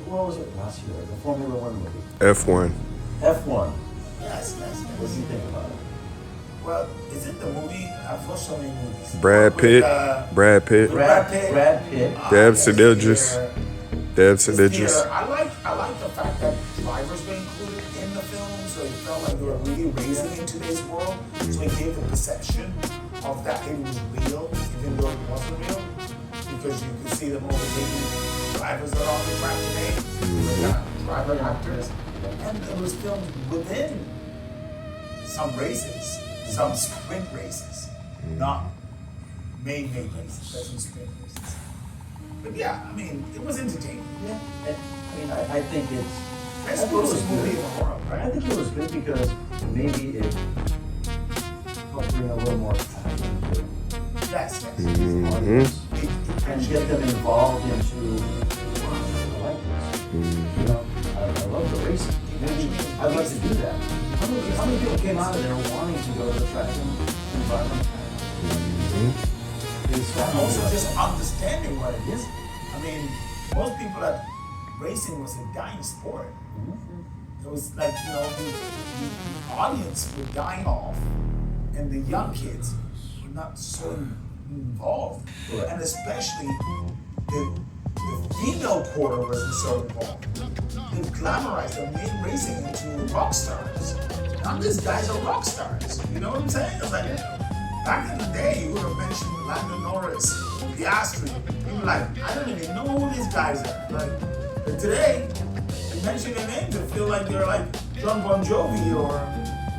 What was it last year? The Formula One movie. F1. F1. Yes. What do you think about it? Well, is it the movie? I've watched so many movies. Brad Pitt. Brad Pitt. Brad Pitt. Deb Sedilges. I like the fact that drivers were included in the film, so it felt like they were really raising in today's world. So it gave the perception of that it was real, even though it wasn't real, because you could see them overtaking drivers that are on the track today, driver actors, and it was filmed within some races, some sprint races, not main races, but some sprint races. But yeah, I mean, it was entertaining. Yeah. I mean, I think it's. Best movie in the world, right? I think it was good because maybe it helped bring a little more passion to Yes. the audience and get them involved into, wow, I like this. You know, I love the racing. I'd like to do that. How many people came out of there wanting to go to the track and environment? And also just understanding what it is. I mean, most people that racing was a dying sport. It was like, you know, the audience were dying off, and the young kids were not so involved, and especially the female quarter wasn't so involved. They glamorized and made racing into rock stars. Now these guys are rock stars. You know what I'm saying? It's like, back in the day, you would have mentioned Lando Norris, Piastri. People like, I don't even know who these guys are. Like, but today, you mention their names, they feel like they're like John Bon Jovi or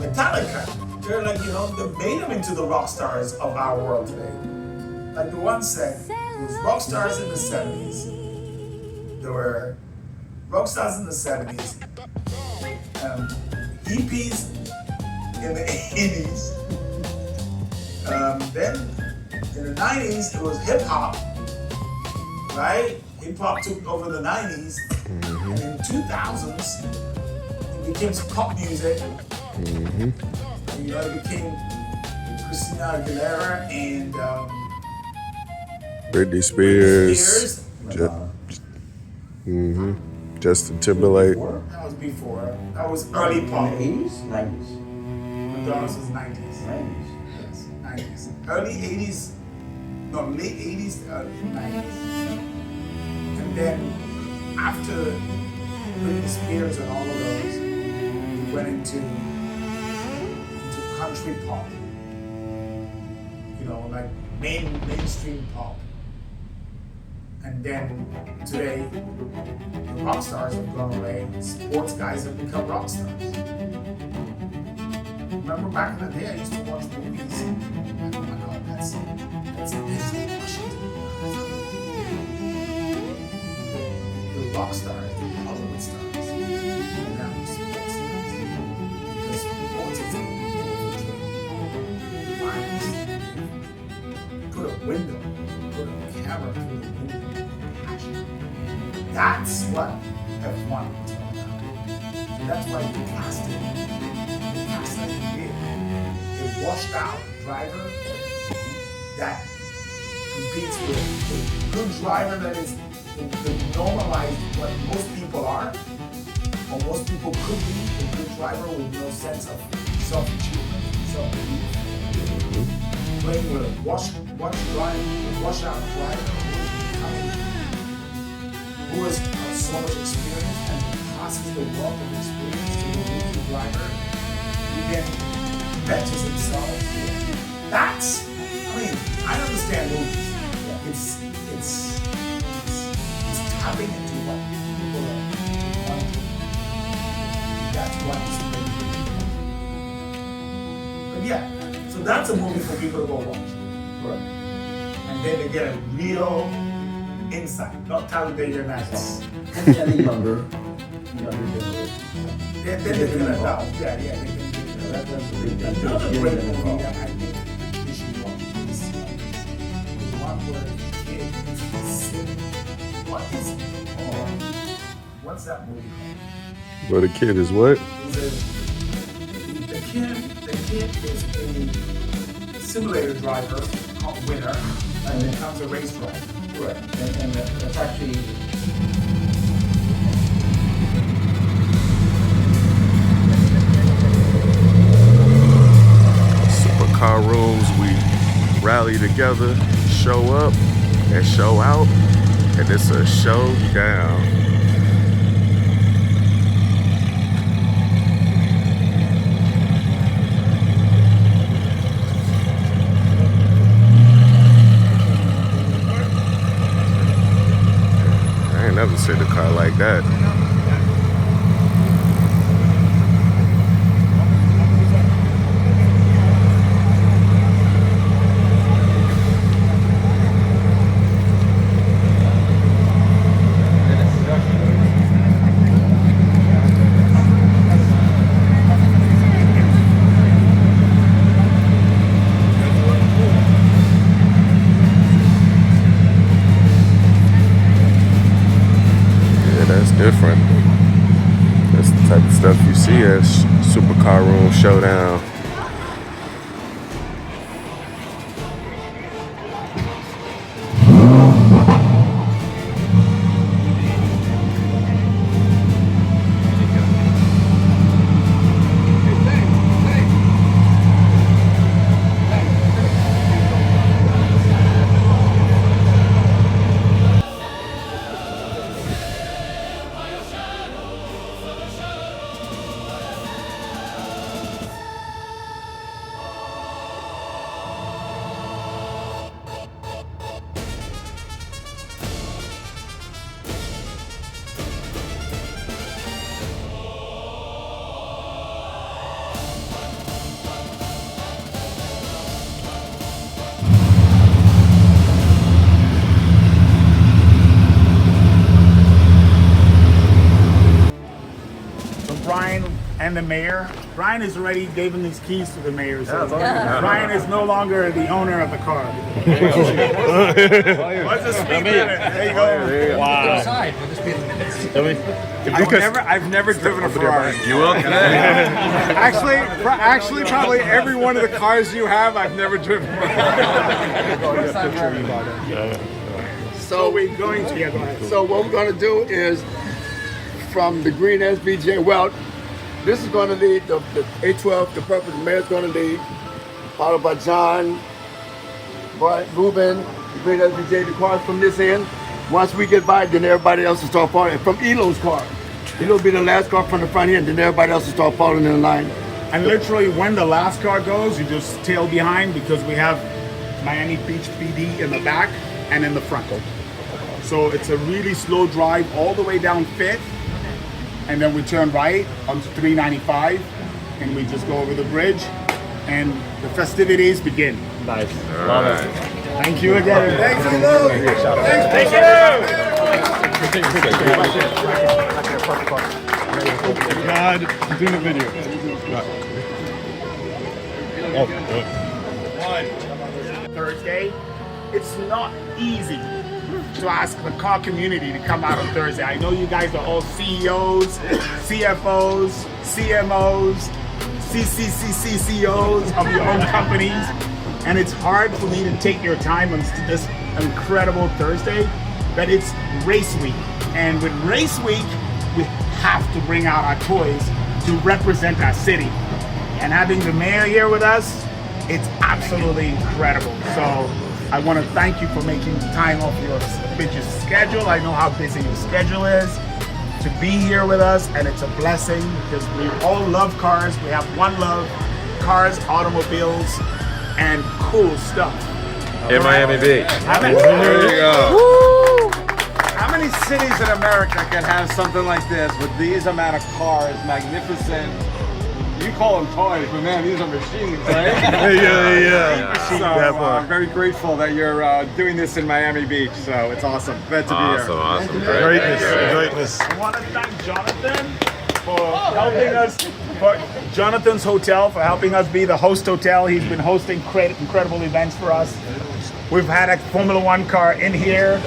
Metallica. They're like, you know, they made them into the rock stars of our world today. Like the one said, it was rock stars in the 70s. There were rock stars in the 70s, hippies in the 80s. Then in the 90s, it was hip hop, right? Hip hop took over the 90s. And in 2000s, it became pop music. And, you know, it became Christina Aguilera and Britney Spears. Justin Timberlake. That was before. That was early pop. In the 80s? 90s? Madonna's was 90s. 90s. Yes, 90s. Early 80s, no, late 80s, early 90s. And then after Britney Spears and all of those, we went into country pop. You know, like mainstream pop. And then today, the rock stars have gone away. Sports guys have become rock stars. Remember back in the day, I used to watch movies. And oh my God, that's Disney Washington. The rock stars, the Hollywood stars, and now the sports stars. Because sports is put a window, put a camera through the window. That's what F.O.W. is all about. And that's why the casting like they did. They washed out a driver that competes with a good driver that is normalized what most people are, or most people could be, a good driver with no sense of self-achievement, self-belief. Playing with a washed out driver who has so much experience and passes the wealth of experience to the rookie driver, who then betters himself. That's, I mean, I understand movies. It's tapping into what people are wanting. That's what it's doing. But yeah, so that's a movie for people to go watch. Right. And then they get a real insight, not Talladega Nights. And the younger generation. Then they can adopt. Yeah, they can do that. Another great movie that I think you should watch is the one where the kid is sitting. What is it? What's that movie called? Where the kid is what? The kid is a simulator driver, winner, and becomes a race driver. Correct. And that's actually Supercar rooms, we rally together, show up, and show out, and it's a showdown. I ain't never seen a car like that. Different. That's the type of stuff you see at Supercar Room Showdown. Brian and the mayor. Brian has already given these keys to the mayor. So Brian is no longer the owner of the car. What's the speed limit? There you go. Wow. I've never driven a Ferrari. You will today. Actually, probably every one of the cars you have, I've never driven. So we're going to, go ahead. So what we're going to do is from the green SVJ, well, this is going to lead the A12, the purple, the mayor's going to lead, followed by John, Brian, Ruben, the green SVJ, the cars from this end. Once we get by, then everybody else will start following. From Elo's car, Elo will be the last car from the front end, then everybody else will start following in line. And literally when the last car goes, you just tail behind because we have Miami Beach PD in the back and in the front. So it's a really slow drive all the way down 5th. And then we turn right onto 395 and we just go over the bridge and the festivities begin. Nice. All right. Thank you again. Thanks, Elo. Thank you. God, doing the video. Thursday, it's not easy to ask the car community to come out on Thursday. I know you guys are all CEOs, CFOs, CMOs, CCCCOs of your own companies, and it's hard for me to take your time on this incredible Thursday, but it's race week. And with race week, we have to bring out our toys to represent our city. And having the mayor here with us, it's absolutely incredible. So I want to thank you for making time off your busy schedule. I know how busy your schedule is to be here with us, and it's a blessing because we all love cars. We have one love: cars, automobiles, and cool stuff. In Miami Beach. There you go. How many cities in America can have something like this with these amount of cars, magnificent? You call them toys, but man, these are machines, right? Yeah. So I'm very grateful that you're doing this in Miami Beach. So it's awesome. Glad to be here. Awesome. Greatness. I want to thank Jonathan for helping us, for Jonathan's Hotel for helping us be the host hotel. He's been hosting incredible events for us. We've had a Formula One car in here.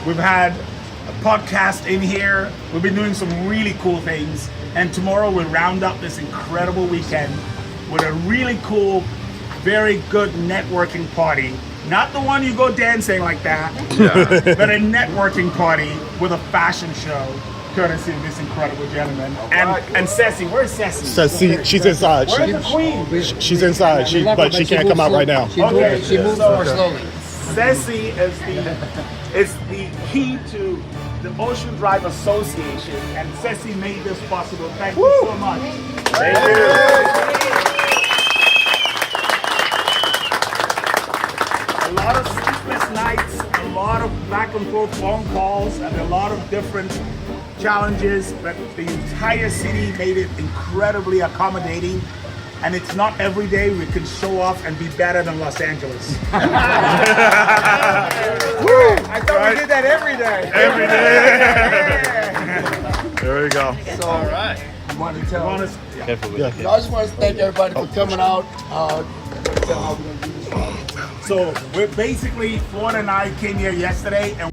We've had a podcast in here. We've been doing some really cool things. And tomorrow we'll round up this incredible weekend with a really cool, very good networking party. Not the one you go dancing like that, but a networking party with a fashion show, courtesy of this incredible gentleman. And Ceci, where's Ceci? Ceci, she's inside. Where's the queen? She's inside, but she can't come out right now. Okay, She moves more slowly. Ceci is the key to the Ocean Drive Association, and Ceci made this possible. Thank you so much. Thank you. A lot of sleepless nights, a lot of back and forth phone calls, and a lot of different challenges, but the entire city made it incredibly accommodating. And it's not every day we can show off and be better than Los Angeles. I thought we did that every day. Every day. There we go. So, all right. I want to tell. Yeah. I just want to thank everybody for coming out. Tell how we're going to do this. So we're basically, Ford and I came here yesterday and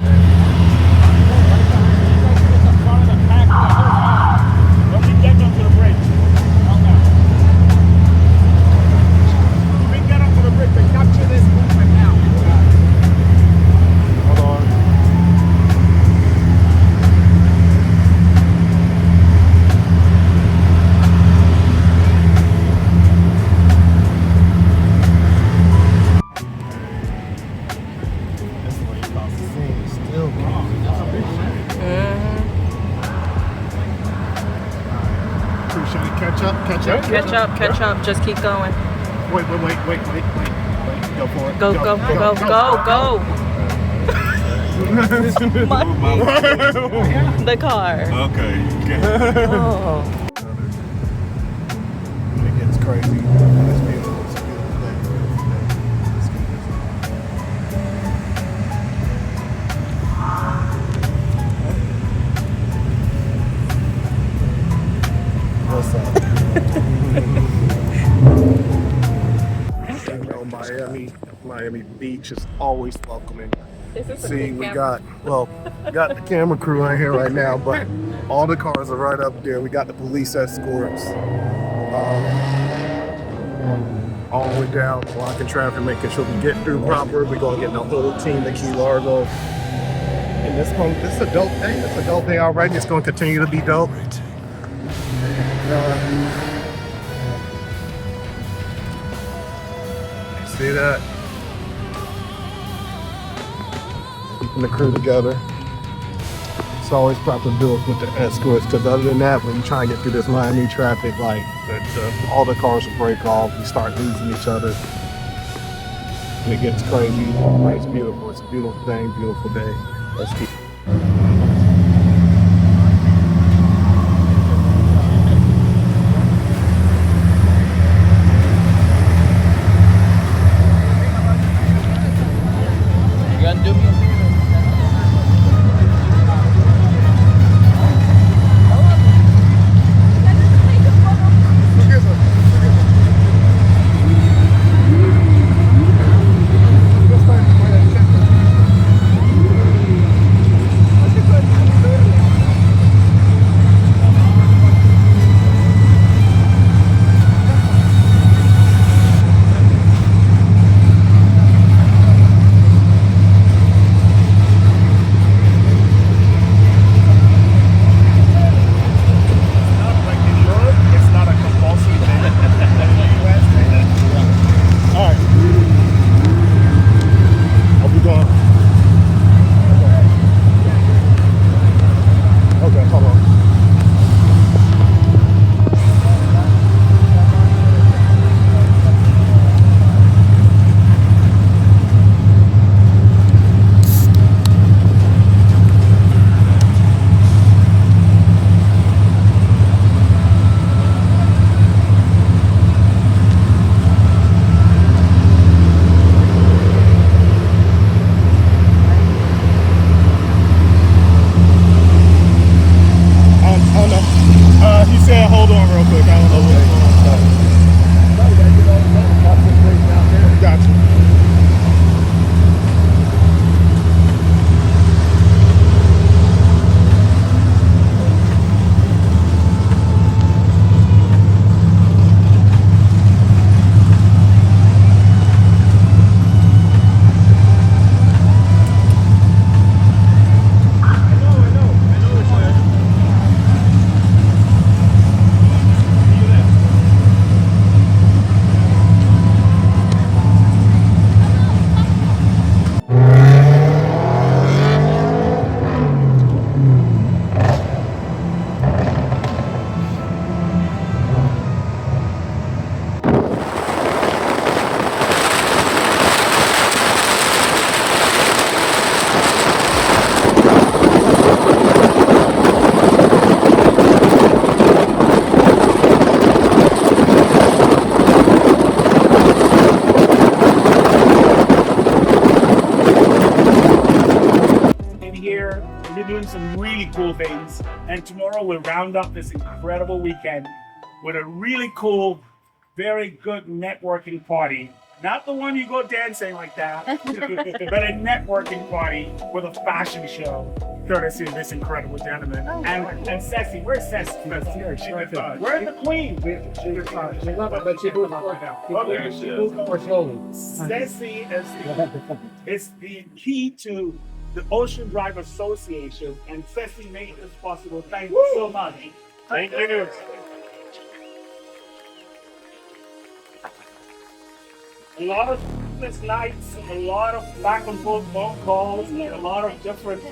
Catch up. Just keep going. Wait. Go for it. Go. The car. Okay. Oh. It gets crazy. It's beautiful. It's a beautiful day. Let's keep this on. What's up? You know, Miami Beach is always welcoming. See, we got the camera crew right here right now, but all the cars are right up there. We got the police escorts all the way down, blocking traffic, making sure we get through proper. We're gonna get the whole team to Key Largo. And this is a dope day. It's a dope day already. It's gonna continue to be dope. See that? Keeping the crew together. It's always proper to do it with the escorts, because other than that, when you try and get through this Miami traffic, like all the cars will break off. We start losing each other. And it gets crazy. It's beautiful. It's a beautiful thing, beautiful day. Let's keep. He said, hold on real quick. I don't know what's going on. Gotcha. Some really cool things, and tomorrow we'll round up this incredible weekend with a really cool, very good networking party. Not the one you go dancing like that, but a networking party with a fashion show, courtesy of this incredible gentleman. And Ceci, where's Ceci? Where's the queen? Ceci is the key to the Ocean Drive Association, and Ceci made this possible. Thank you so much. Thank you. A lot of sleepless nights, a lot of back and forth phone calls, and a lot of different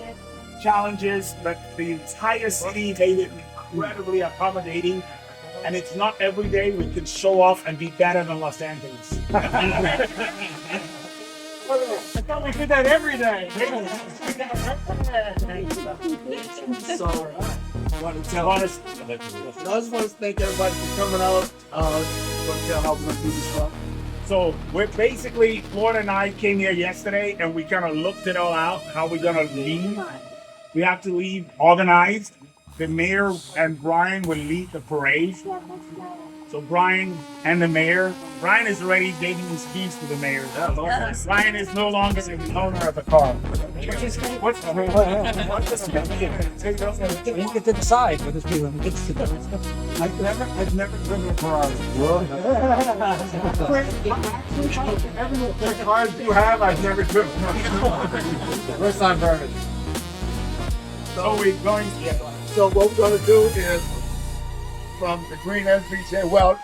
challenges, but the entire city made it incredibly accommodating. and it's not every day we can show off and be better than Los Angeles. I thought we did that every day. So, I want to tell us. I just want to thank everybody for coming out. Want to tell how we're going to do this one. So we're basically, Florida and I came here yesterday and we kind of looked it all out, how we're gonna leave. We have to leave organized. The mayor and Brian will lead the parade. So Brian and the mayor, Brian is already giving his keys to the mayor. Brian is no longer the owner of the car. You get to decide what this people. I've never driven a Ferrari. Every the cars you have, I've never driven. First time burning. So we're going. So what we're going to do is, from the green SVJ, well,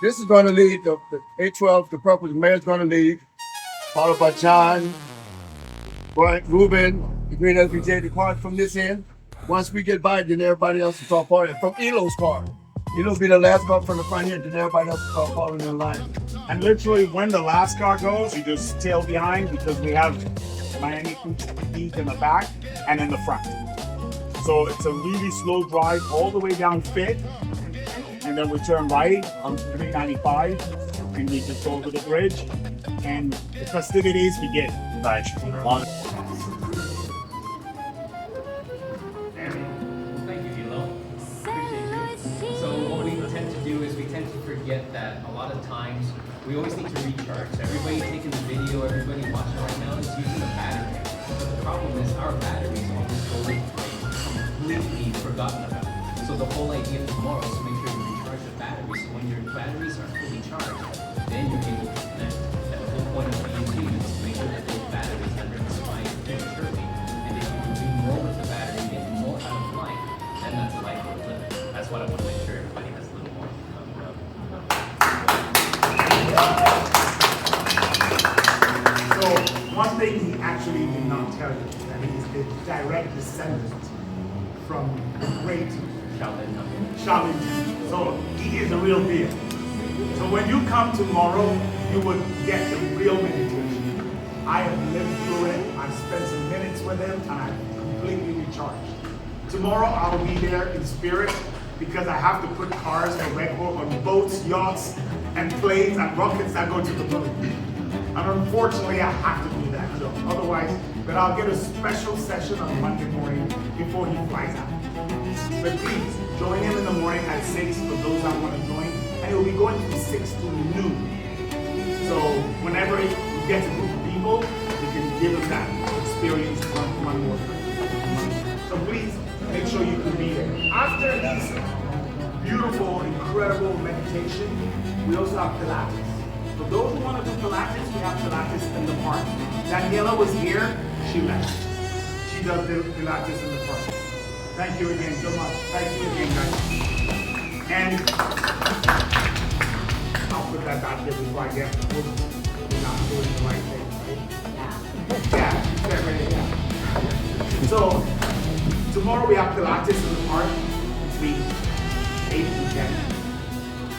this is going to lead the A12, the purple, the mayor's going to lead, followed by John, Brian, Ruben, the green SVJ, the cars from this end. Once we get by, then everybody else will start following. From Elo's car. Elo will be the last car from the front end, then everybody else will start following in line. And literally, when the last car goes, you just tail behind because we have Miami Beach in the back and in the front. So it's a really slow drive all the way down Fifth, and then we turn right on 395, and we just go over the bridge, and the festivities begin. Thank you, Elo. Appreciate you. So what we tend to do is we tend to forget that a lot of times we always need to recharge. Everybody taking the video, everybody watching right now is using a battery. But the problem is our batteries almost go completely forgotten about. So the whole idea tomorrow is to make sure you recharge the batteries. So when your batteries are fully charged, then you're able to connect. And the whole point of BMG is to make sure that those batteries never expire prematurely. And if you can do more with the battery, get more out of life, then that's a life worth living. That's what I want to make sure everybody has a little more. So one thing he actually did not tell you, that he's the direct descendant from the great Shaolin. So he is a real deal. So when you come tomorrow, you would get the real meditation. I have lived through it. I've spent some minutes with him, and I'm completely recharged. Tomorrow I'll be there in spirit because I have to put cars and record on boats, yachts, and planes and rockets that go to the moon. And unfortunately, I have to do that. So otherwise, but I'll get a special session on Monday morning before he flies out. But please, join him in the morning at 6 for those that want to join. And he'll be going from 6 to noon. So whenever you get a group of people, you can give them that experience one more time. So please, make sure you can be there. After this beautiful, incredible meditation, we also have Pilates. For those who want to do Pilates, we have Pilates in the park. Daniela was here, she left. She does the Pilates in the park. Thank you again so much. Thank you again, guys. And I'll put that back there before I get we're not doing the right thing, right? Yeah. So tomorrow we have Pilates in the park between 8 and 10.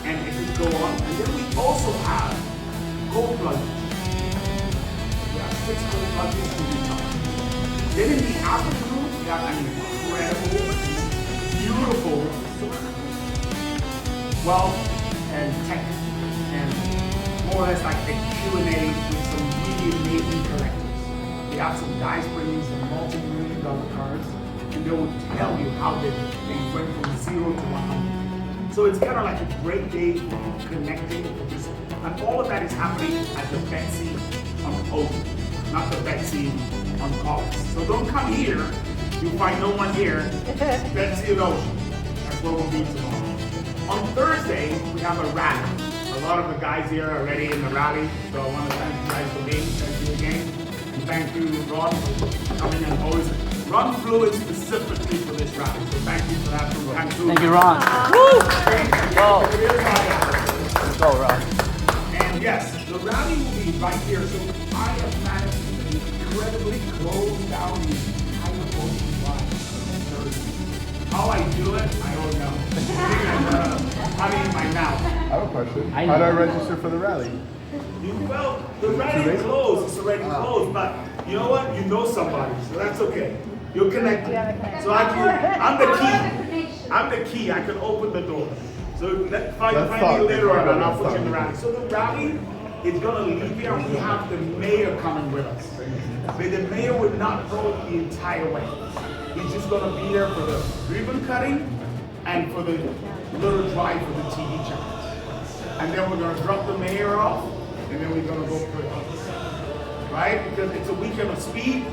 And it could go on. And then we also have cold plunges. We have 6 cold plunges to be done. Then in the afternoon, we have an incredible, beautiful wealth and tech, and more or less like a Q&A with some really amazing collectors. We have some guys bringing some multi-million-dollar cars, and they will tell you how they went from 0 to 100. So it's kind of like a great day connecting, and all of that is happening at the Betsy on Oak, not the Betsy on Collins. So don't come here, you'll find no one here. Betsy and Ocean. That's where we'll be tomorrow. On Thursday, we have a rally. A lot of the guys here are already in the rally, so I want to thank you guys for being. Thank you again. And thank you, Ron, for coming and always. Ron flew in specifically for this rally, so thank you for that. Thank you, Ron. Let's go, Ron. And yes, the rally will be right here. So I have managed to incredibly close down these high-octane lines on Thursday. How I do it, I don't know. I mean, my mouth. I have a question. How do I register for the rally? Well, the rally closed. It's already closed, but you know what? You know somebody, so that's okay. You're connected. So I'm the key. I'm the key. I can open the door. So find me later on, and I'll put you in the rally. So the rally is gonna leave here. We have the mayor coming with us. But the mayor would not go the entire way. He's just gonna be there for the ribbon cutting and for the little drive for the TV channel. And then we're gonna drop the mayor off, and then we're gonna go for it. Right? Because it's a weekend of speed.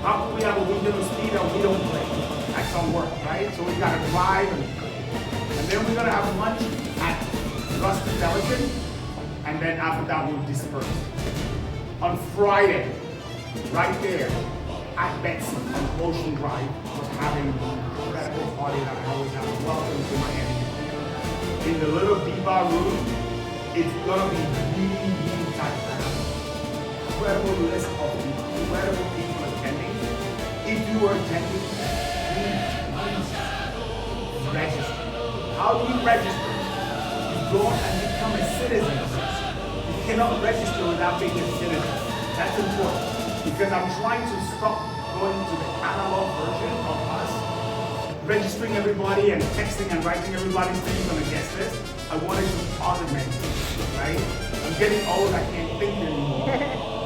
How can we have a weekend of speed and we don't play? That don't work, right? So we gotta drive and then we're gonna have lunch at Rusty Pelican, and then after that we'll disperse. On Friday, right there at Betsy on Ocean Drive, we're having an incredible party that I always have. Welcome to Miami. In the little Biba room, it's gonna be really, really tight. Incredible list of incredible people attending. If you are attending, please register. How do you register? You go and become a citizen. You cannot register without being a citizen. That's important because I'm trying to stop going to the analog version of us, registering everybody and texting and writing everybody's names on a guest list. I wanted to automate it, right? I'm getting old, I can't think anymore,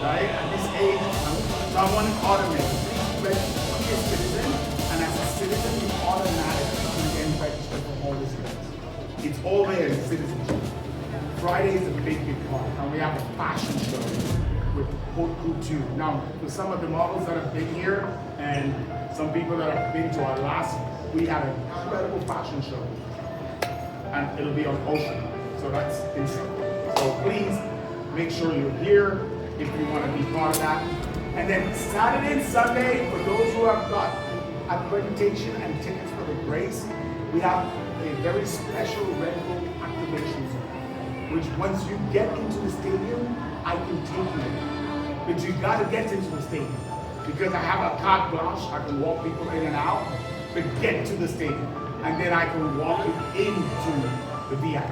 right? At this age, so I want to automate it. Register to be a citizen, and as a citizen, you automatically get registered for all these things. It's all there in citizenship. Friday is a big part, and we have a fashion show with Haute Couture. Now, for some of the models that have been here, and some people that have been to our last, we had an incredible fashion show. And it'll be on Ocean. So that's insane. So please make sure you're here if you want to be part of that. And then Saturday and Sunday, for those who have got accreditation and tickets for the race, we have a very special Red Bull activation zone, which once you get into the stadium, I can take you there. But you got to get into the stadium because I have a carte blanche. I can walk people in and out, but get to the stadium. And then I can walk you into the VIP.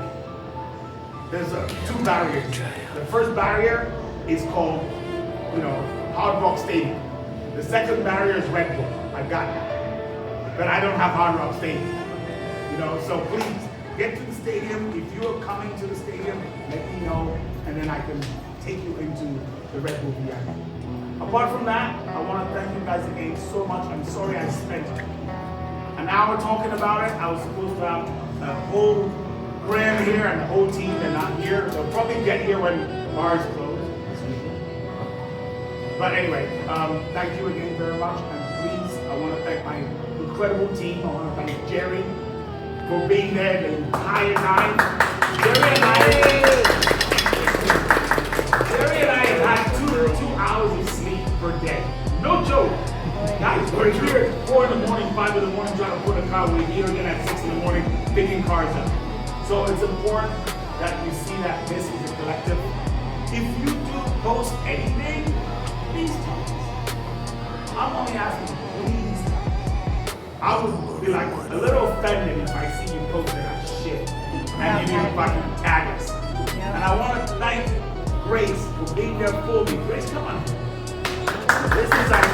There's two barriers. The first barrier is called, Hard Rock Stadium. The second barrier is Red Bull. I got that. But I don't have Hard Rock Stadium. So please get to the stadium. If you are coming to the stadium, let me know, and then I can take you into the Red Bull VIP. Apart from that, I want to thank you guys again so much. I'm sorry I spent an hour talking about it. I was supposed to have a whole Graham here and the whole team. They're not here. They'll probably get here when bars close. But anyway, thank you again very much. And please, I want to thank my incredible team. I want to thank Jerry for being there the entire time. Jerry and I have had two hours of sleep per day. No joke. Guys, we're here at 4 in the morning, 5 in the morning, trying to put a car. We're here again at 6 in the morning, picking cars up. So it's important that you see that this is a collective. If you do post anything, please tell us. I'm only asking, please tell us. I would be like a little offended if I see you posting that shit and you didn't fucking tag us. And I want to thank Grace for being there for me. Grace, come on. This is like.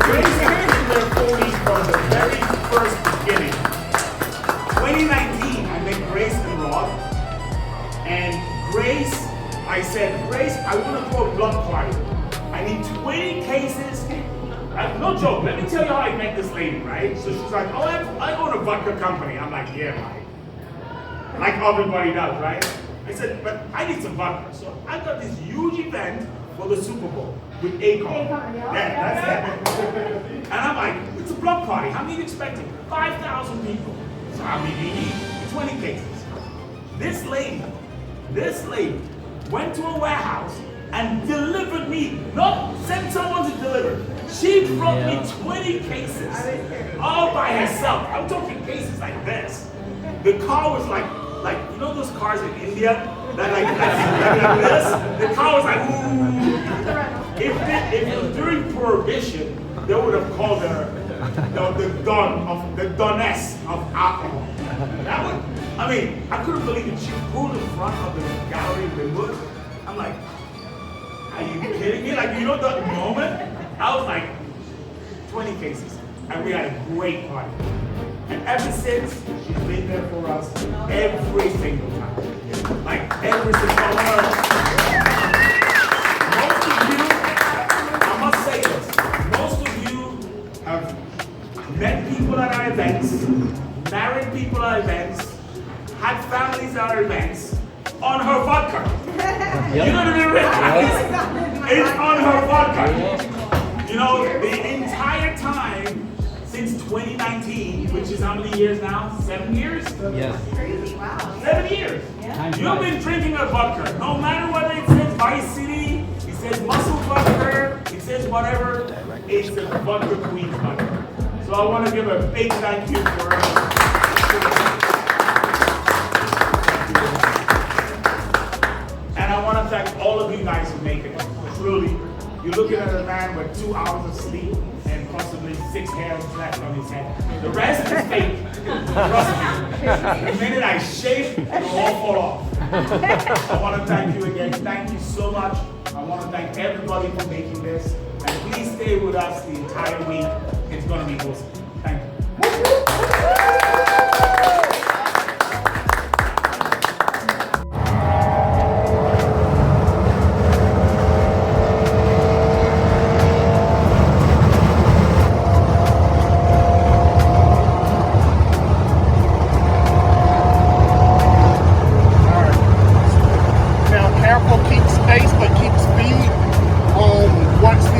Grace has been there for me from the very first beginning. 2019, I met Grace and Rod. And Grace, I said, Grace, I want to throw a blood party. I need 20 cases. No joke, let me tell you how I met this lady, right? So she's like, oh, I own a vodka company. I'm like, yeah, right. Like everybody does, right? I said, but I need some vodka. So I got this huge event for the Super Bowl with Akon. Yeah, that's it. And I'm like, it's a block party. How many are you expecting? 5,000 people. So how many do you need? 20 cases. This lady went to a warehouse and delivered me, not sent someone to deliver. She brought me 20 cases all by herself. I'm talking cases like this. The car was like those cars in India that like this. The car was like, ooh. If it was during Prohibition, they would have called her the doness of alcohol. That would, I mean, I couldn't believe it. She pulled in front of the gallery window. I'm like, are you kidding me? Like, you know the moment? I was like, 20 cases. And we had a great party. And ever since, she's been there for us every single time. Like, every single one. Most of you, I must say this, most of you have met people at our events, married people at events, had families at our events, on her vodka. You don't even realize it's on her vodka. You know, the entire time since 2019, which is how many years now? 7 years? Yes. Crazy, wow. 7 years. Yeah. You've been drinking a vodka. No matter whether it says Vice City, it says Muscle Vodka, it says whatever, it's a vodka queen's vodka. So I want to give a big thank you for her. And I want to thank all of you guys for making it. Truly, you're looking at a man with 2 hours of sleep and possibly 6 hairs left on his head. The rest is fake. Trust me. The minute I shave, it'll all fall off. I want to thank you again. Thank you so much. I want to thank everybody for making this. And please stay with us the entire week. It's going to be awesome. Thank you.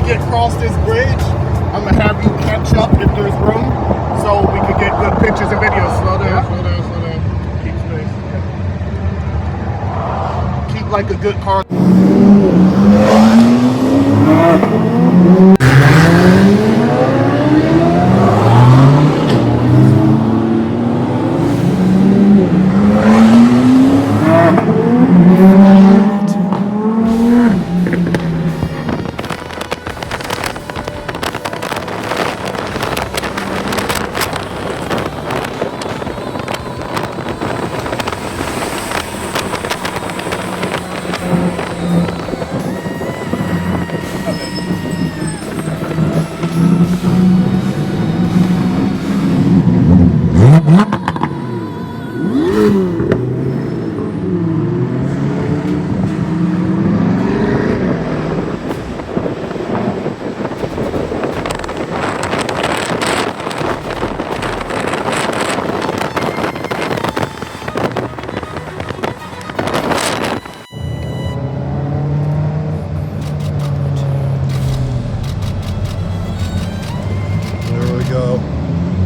Across this bridge, I'm gonna have you catch up if there's room, so we can get good pictures and videos. Slow down, slow down, slow down. Keep space. Keep like a good car.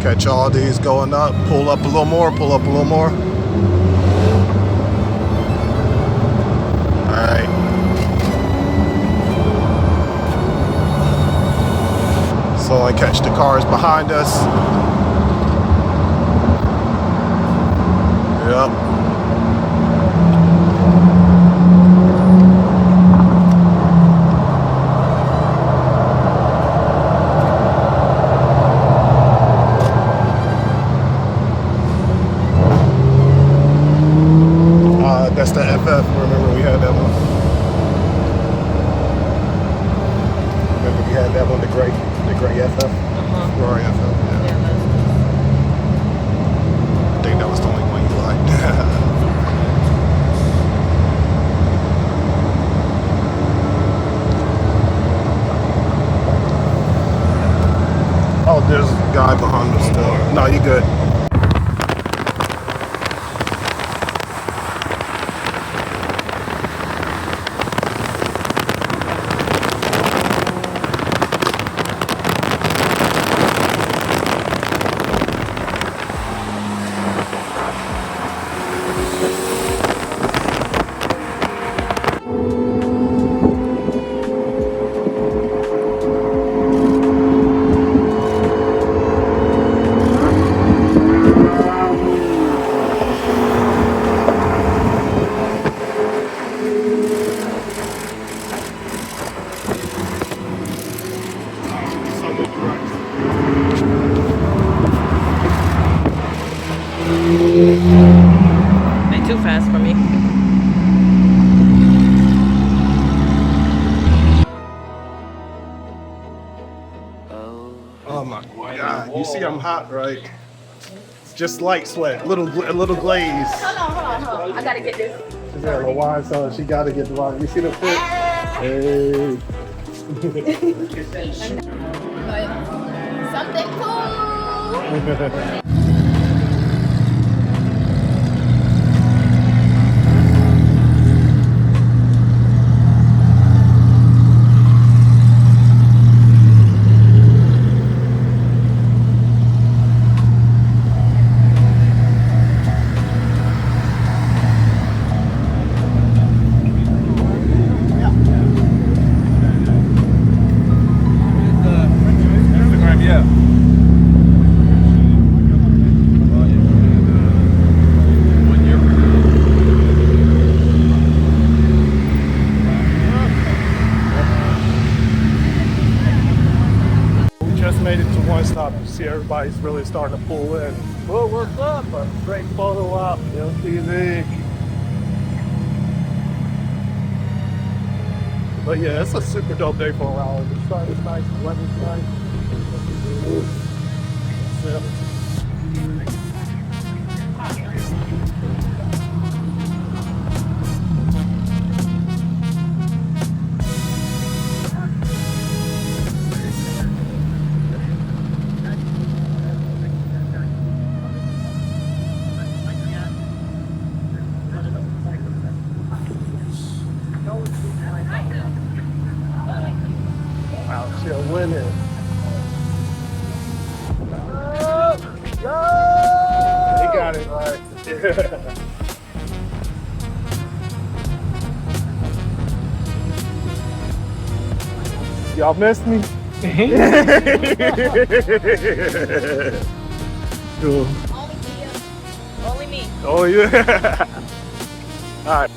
Catch all these going up, pull up a little more, pull up a little more. All right. So I catch the cars behind us. Yep. That's the FF. Remember we had that one. Remember we had that one, the gray FF. Ferrari FF. Yeah. I think that was the only one you liked. Oh, there's a guy behind us still. No, you good. Oh my God! You see, I'm hot, right? It's just light sweat, a little glaze. Hold on. I gotta get this. She's got a wine, so she gotta get the wine. You see the fit? Hey. Something cool. See, everybody's really starting to pull in. Well, what's up? A great photo op, LTV. But yeah, it's a super dope day for a rally. The sun is nice, the weather's nice. That's it. You're winning. He got it right. Y'all missed me? Cool. Only me. Oh yeah. All right.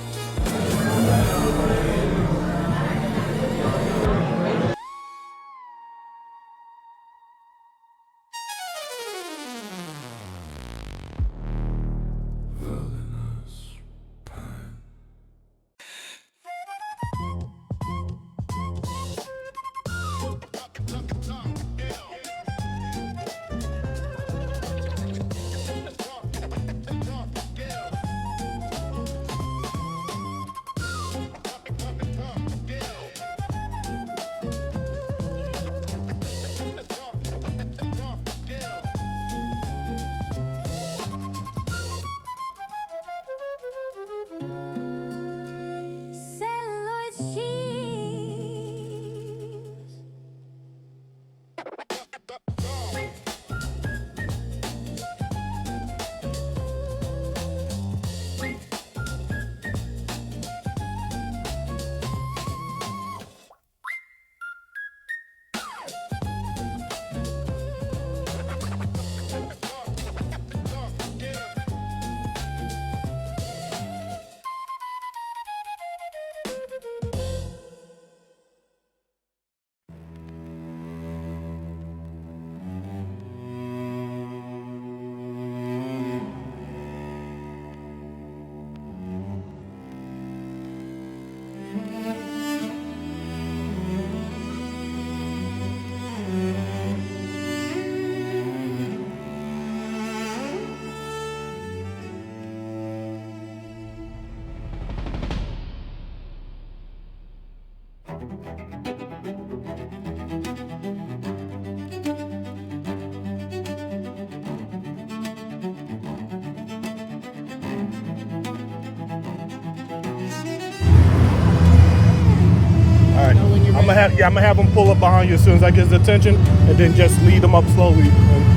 I'm gonna have him pull up behind you as soon as I get his attention, and then just lead him up slowly.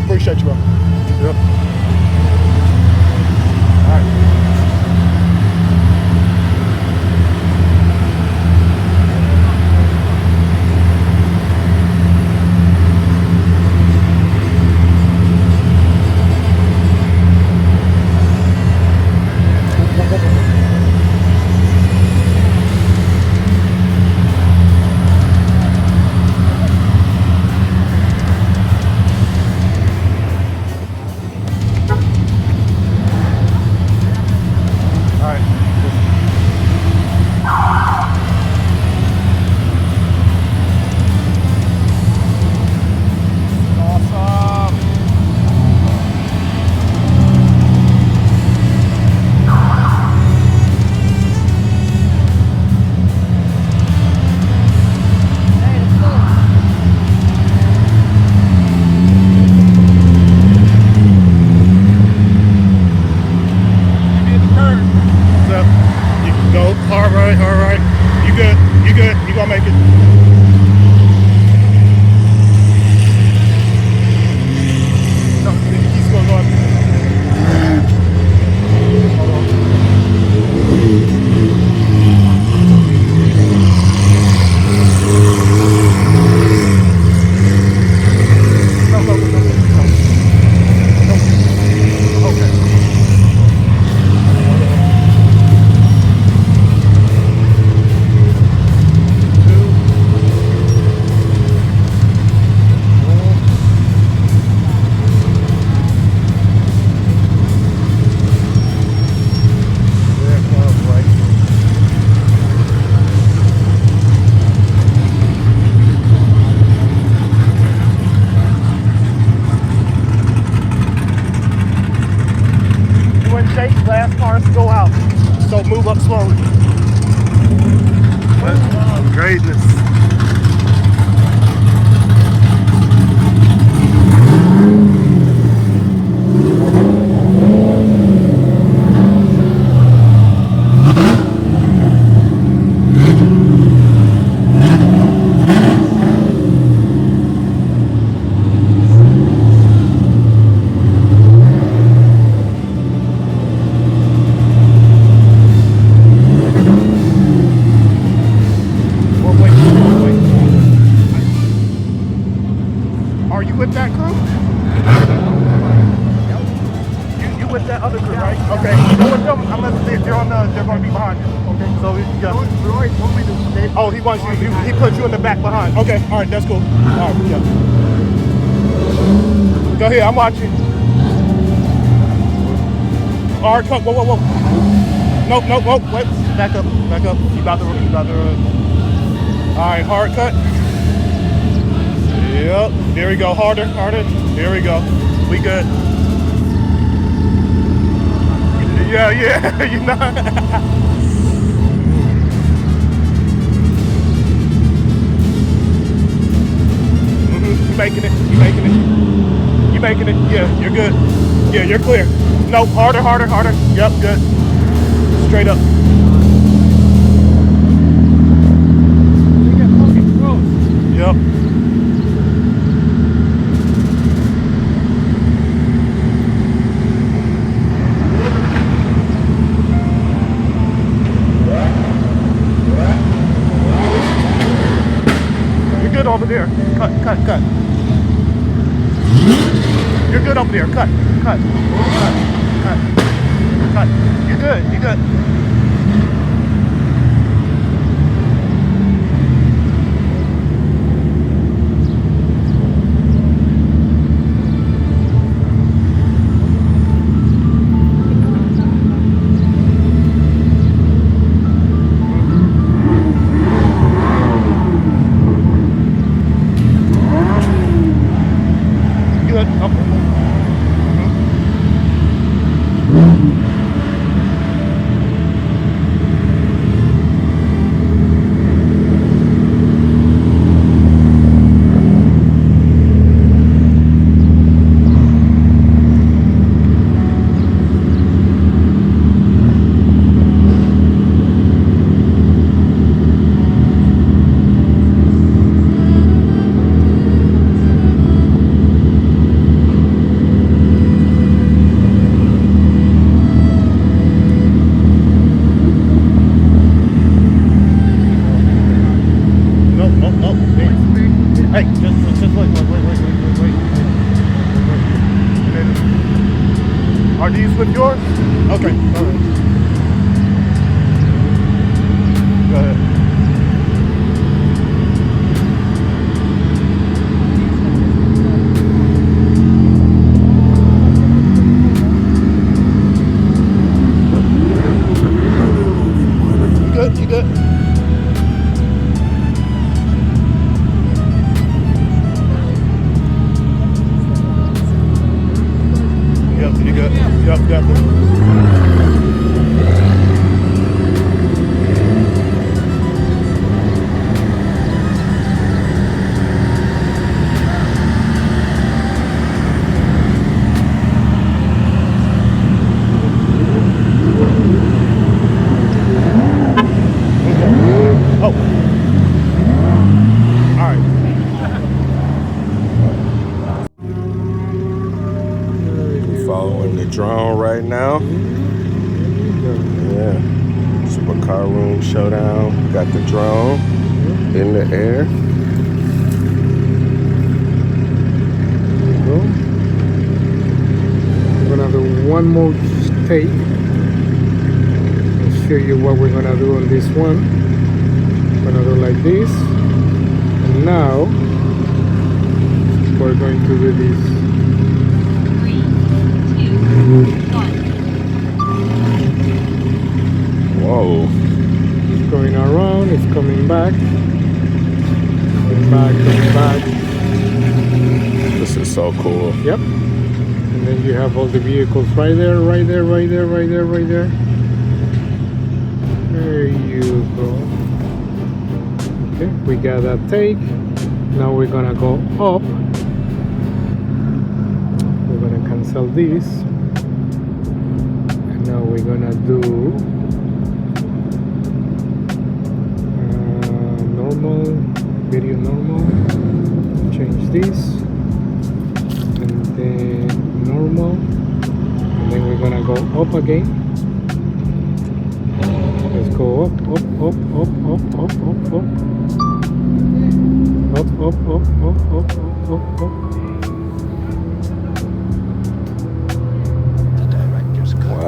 Appreciate you, bro. Yep. All right. with that crew? You with that other crew, right? Okay. Go with them unless they're on the. They're going to be behind you. Okay. So yeah. Roy told me to stay. Oh, he wants you. He put you in the back behind. Okay. All right. That's cool. All right. Yeah. Go ahead. I'm watching. All right. Come. Whoa. Whoa. Whoa. Nope. Nope. Nope. Wait. Back up. Back up. You about to. All right. Hard cut. Yep. There we go. Harder. Harder. There we go. We good. Yeah. Yeah. You know. You making it. You making it. You making it. Yeah. You're good. Yeah. You're clear. Nope. Harder. Harder. Harder. Yep. Good. Straight up. Yep. You're good over there. Cut, cut, cut. You're good over there. Cut, cut, cut, cut, cut. You're good. You're good. Good. Up. Hey, just wait. Are these with yours? Okay, all right. Go ahead. You good? You good? Yep, you good. Yep, definitely. Oh. All right. Following the drone right now. Yeah. Supercar room showdown. Got the drone in the air. We're gonna do one more take. I'll show you what we're gonna do on this one. We're gonna do like this. And now we're going to do this. 3, 2, 1. Whoa. It's going around, it's coming back. Coming back, coming back. This is so cool. Yep. And then you have all the vehicles right there, right there, right there, right there, right there. There you go. Okay, we got that take. Now we're gonna go up. We're gonna cancel this. And now we're gonna do normal, video normal. Change this. And then normal. And then we're gonna go up again. Let's go up, up, up, up, up, up, up, up. Up, up, up, up, up, up, up, up.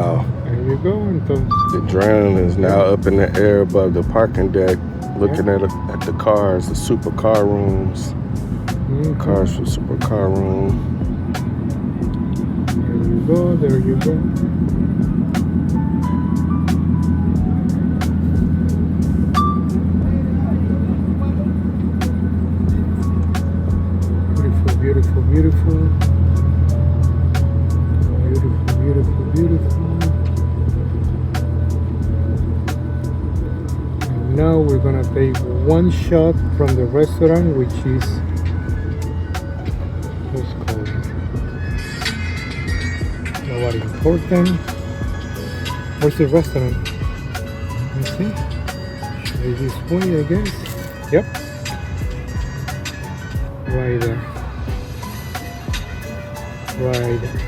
Wow. There you go. Entonces, The drone is now up in the air above the parking deck, looking at the cars, the supercar rooms. Cars from Supercar room. there you go. There you go. Beautiful, beautiful. Beautiful, beautiful, beautiful. And now we're gonna take one shot from the restaurant, which is what's called nobody important. Where's the restaurant? Let me see. This way, I guess. Yep. Right there. Right there.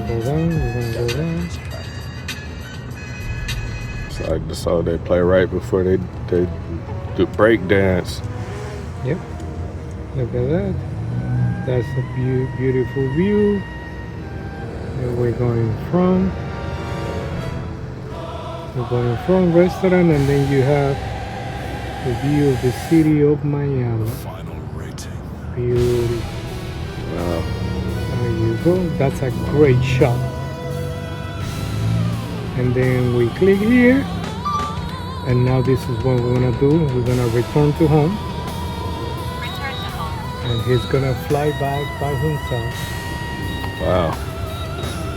We're gonna go down. It's like the song they play right before they do break dance. Yep. Look at that. That's a beautiful view. Where we're going from. We're going from restaurant, and then you have the view of the city of Miami. Final rating. Beautiful. Wow. There you go. That's a great shot. And then we click here. And now this is what we're gonna do. We're gonna return to home. Return to home. And he's gonna fly back by himself. Wow.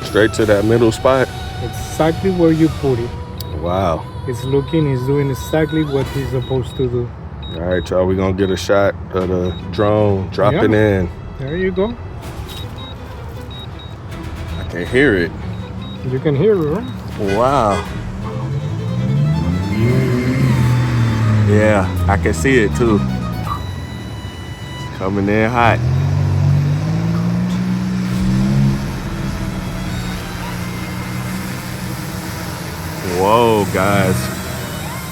Straight to that middle spot. Exactly where you put it. Wow. He's looking, he's doing exactly what he's supposed to do. All right, y'all, we're gonna get a shot of the drone dropping in. There you go. I can hear it. You can hear it, right? Wow. Yeah, I can see it too. Coming in hot. Whoa, guys.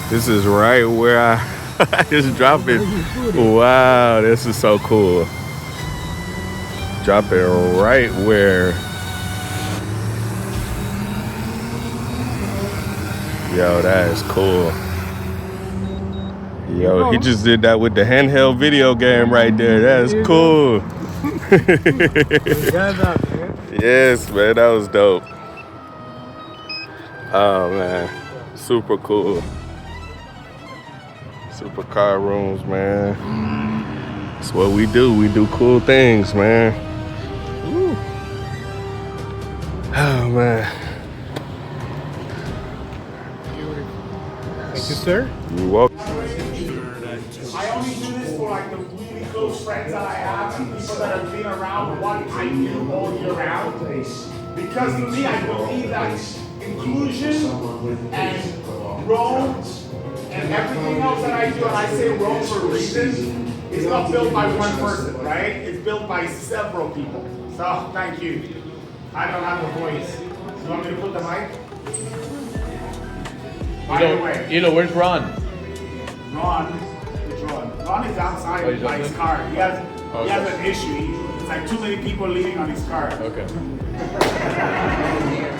This is right where I just drop it. Wow, this is so cool. Drop it right where. Yo, that is cool. Yo, he just did that with the handheld video game right there. That is cool. Yes, man, that was dope. Oh, man. Super cool. Supercar rooms, man. That's what we do. We do cool things, man. Woo. Oh, man. Thank you, sir. You're welcome. I only do this for like the really close friends that I have and people that have been around what I do all year round. Because to me, I believe that inclusion and Rome and everything else that I do, and I say Rome for a reason, is not built by one person, right? It's built by several people. So, thank you. I don't have the voice. You want me to put the mic? By the way. Where's Ron? Ron is outside by his car. He has an issue. It's like too many people leaning on his car. Okay.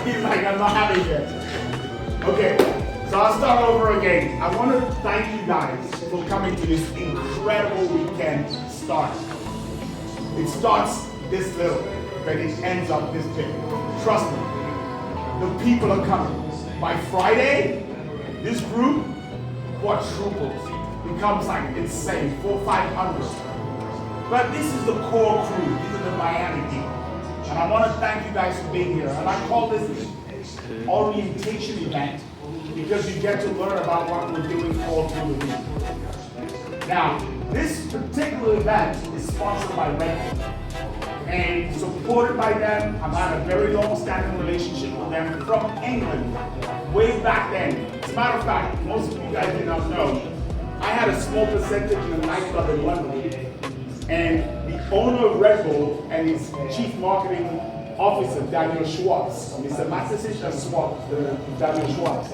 He's like, I'm not having it. Okay, so I'll start over again. I want to thank you guys for coming to this incredible weekend start. It starts this little, but it ends up this big. Trust me, the people are coming. By Friday, this group quadruples. Becomes like insane, 400-500. But this is the core crew. These are the Miami people. And I want to thank you guys for being here. And I call this the orientation event because you get to learn about what we're doing all through the week. Now, this particular event is sponsored by Red Bull and supported by them. I've had a very long-standing relationship with them from England, way back then. As a matter of fact, most of you guys did not know, I had a small percentage in a nightclub in London, and the owner of Red Bull and his chief marketing officer, Daniel Schwartz, Mr. Massachusetts Schwartz, Daniel Schwartz,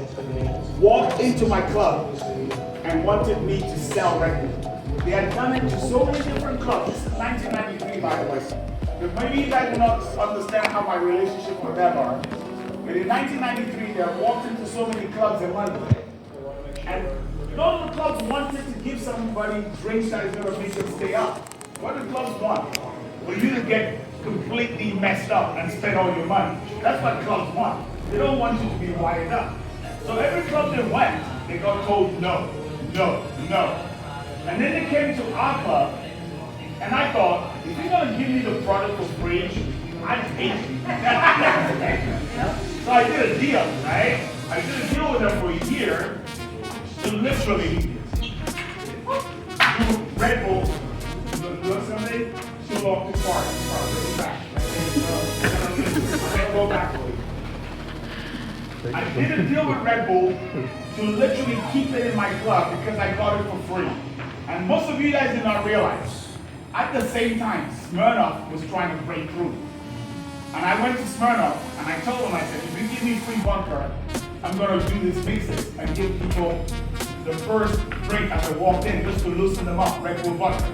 walked into my club and wanted me to sell Red Bull. They had done it to so many different clubs. This is 1993, by the way. Maybe you guys do not understand how my relationship with them are. But in 1993, I walked into so many clubs in London. And none of the clubs wanted to give somebody drinks that is going to make them stay up. What do clubs want? For you to get completely messed up and spend all your money. That's what clubs want. They don't want you to be wired up. So every club they went, they got told no, no, no. And then they came to our club, and I thought, if you're going to give me the product for free, I take it. So I did a deal, right? I did a deal with them for a year to literally do Red Bull, do something, show off the car really back. Go backwards. I did a deal with Red Bull to literally keep it in my club because I got it for free. And most of you guys did not realize, at the same time, Smirnoff was trying to break through. And I went to Smirnoff and I told them, I said, if you give me free bunker, I'm going to do this mixes and give people the first drink as I walked in just to loosen them up, Red Bull bunker.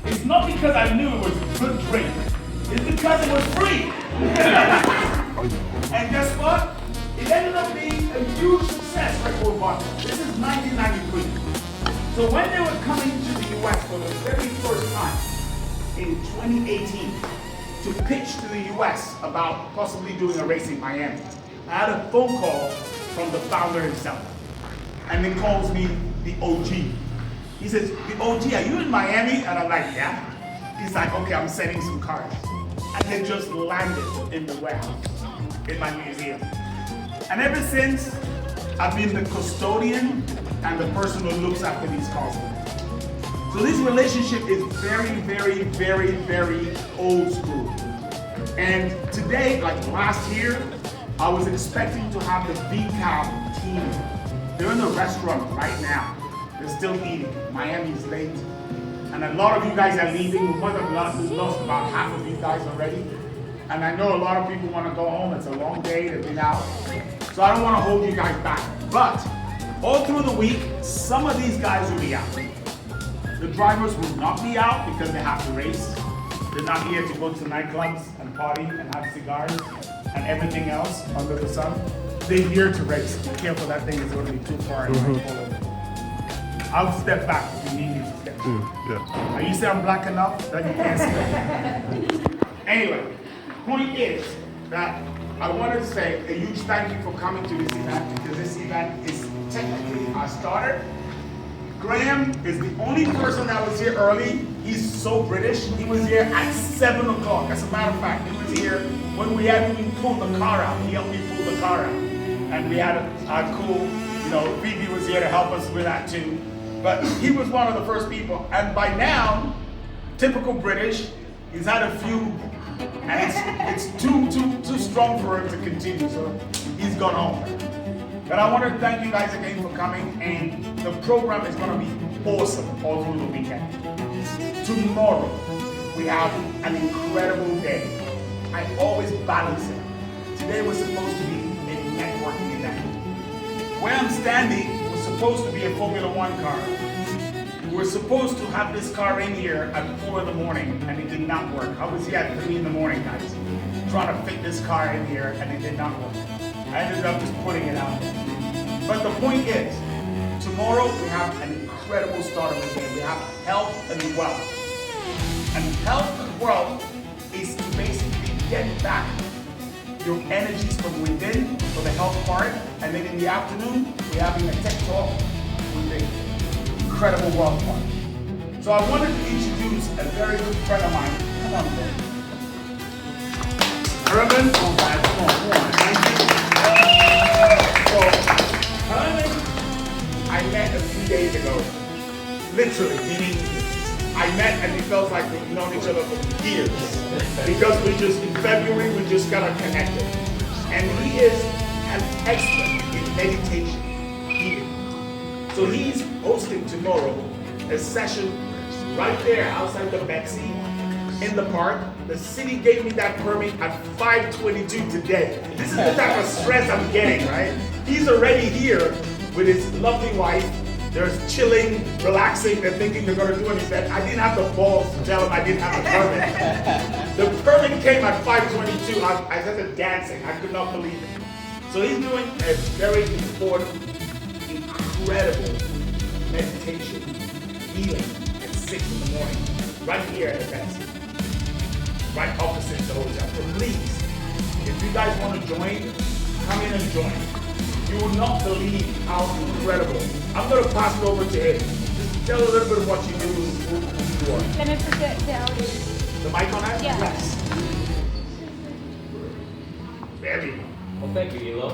It's not because I knew it was a good drink. It's because it was free. And guess what? It ended up being a huge success, Red Bull bunker. This is 1993. So when they were coming to the US for the very first time in 2018 to pitch to the US about possibly doing a race in Miami, I had a phone call from the founder himself. And he calls me the OG. He says, the OG, are you in Miami? And I'm like, yeah. He's like, okay, I'm sending some cars. And they just landed in the warehouse, in my museum. And ever since, I've been the custodian and the person who looks after these cars. So this relationship is very, very, very, very old school. And today, like last year, I was expecting to have the VCAB team. They're in the restaurant right now. They're still eating. Miami's late. And a lot of you guys are leaving. We might have lost about half of you guys already. And I know a lot of people want to go home. It's a long day. They've been out. So I don't want to hold you guys back. But all through the week, some of these guys will be out. The drivers will not be out because they have to race. They're not here to go to nightclubs and party and have cigars and everything else under the sun. They're here to race. Be careful, that thing is going to be too far. I'll step back if you need me to step back. Are you saying I'm black enough that you can't see? Anyway, point is that I wanted to say a huge thank you for coming to this event because this event is technically our starter. Graham is the only person that was here early. He's so British. He was here at 7 o'clock. As a matter of fact, he was here when we hadn't even pulled the car out. He helped me pull the car out. And we had a cool, Phoebe was here to help us with that too. But he was one of the first people. And by now, typical British, he's had a few, and it's too strong for him to continue. So he's gone home. But I want to thank you guys again for coming, and the program is going to be awesome all through the weekend. Tomorrow, we have an incredible day. I always balance it. Today was supposed to be a networking event. Where I'm standing was supposed to be a Formula One car. We were supposed to have this car in here at 4 in the morning, and it did not work. I was here at 3 in the morning, guys, trying to fit this car in here, and it did not work. I ended up just putting it out. But the point is, tomorrow we have an incredible start of the day. We have health and wealth. And health and wealth is to basically get back your energies from within for the health part. And then in the afternoon, we're having a tech talk with the incredible wealth part. So I wanted to introduce a very good friend of mine. Come on, Ben. Herman, come on. Thank you. So, Herman, I met a few days ago. Literally, meaning I met and it felt like we've known each other for years. Because in February, we just got connected. And he is an expert in meditation, healing. So he's hosting tomorrow a session right there outside the Betsy in the park. The city gave me that permit at 5:22 today. This is the type of stress I'm getting, right? He's already here with his lovely wife. They're chilling, relaxing, they're thinking they're gonna do an event. I didn't have the balls to tell them I didn't have the permit. The permit came at 5:22. I started dancing, I could not believe it. So he's doing a very important, incredible meditation, healing at 6 in the morning, right here at the Betsy, right opposite the hotel. So please, if you guys want to join, come in and join. You will not believe how incredible. I'm going to pass it over to him. Just tell a little bit of what you do, who you are. Let me present the audio. The mic on that? Yeah. Yes. Very good. Well, thank you, Elo.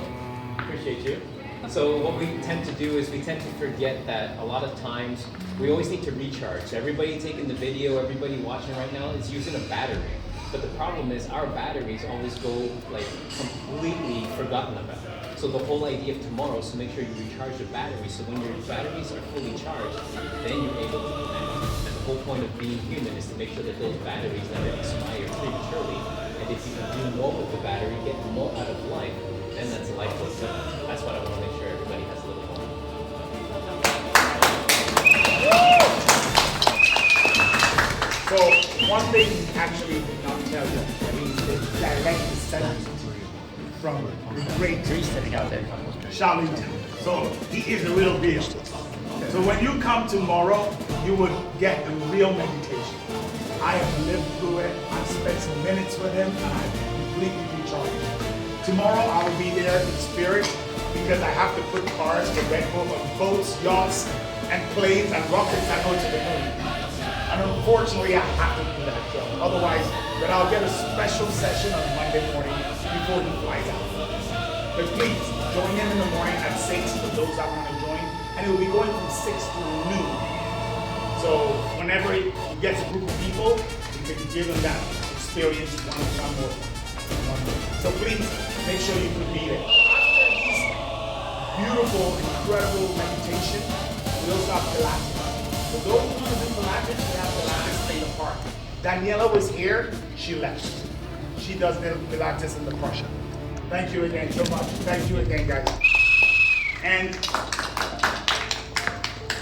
Appreciate you. So what we tend to do is we tend to forget that a lot of times we always need to recharge. Everybody taking the video, everybody watching right now is using a battery. But the problem is our batteries always go like completely forgotten about. So the whole idea of tomorrow is to make sure you recharge the batteries. So when your batteries are fully charged, then you're able to connect. And the whole point of being human is to make sure that those batteries never expire prematurely. And if you can do more with the battery, get more out of life, then that's a life worth living. That's what I want to make sure everybody has a little more. So one thing actually did not tell you, I mean, the direct descendant from the great Charlington. So he is the real deal. So when you come tomorrow, you would get the real meditation. I have lived through it. I've spent some minutes with him, and I've completely recharged. Tomorrow I will be there in spirit because I have to put cars for Red Bull on boats, yachts, and planes and rockets that go to the moon. And unfortunately, I have to do that job. Otherwise, then I'll get a special session on Monday morning before he flies out. But please, join in the morning at 6 for those that want to join. And it will be going from 6 to noon. So whenever he gets a group of people, you can give them that experience one more. So please, make sure you can be there. After this beautiful, incredible meditation, we also have Pilates. For those who want to do Pilates, we have Pilates in the park. Daniela was here, she left. She does the Pilates in the park. Thank you again so much. Thank you again, guys. And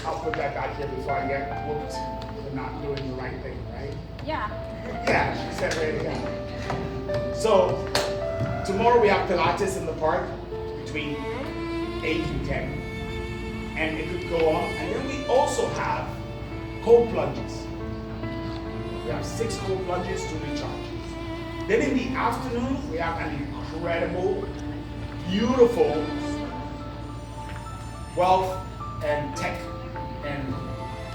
I'll put that back here before I get whooped for not doing the right thing, right? Yeah. Yeah, she said right, yeah. So, tomorrow we have Pilates in the park between 8 and 10. And it could go on. And then we also have cold plunges. We have 6 cold plunges to recharge. Then in the afternoon, we have an incredible, beautiful wealth and tech and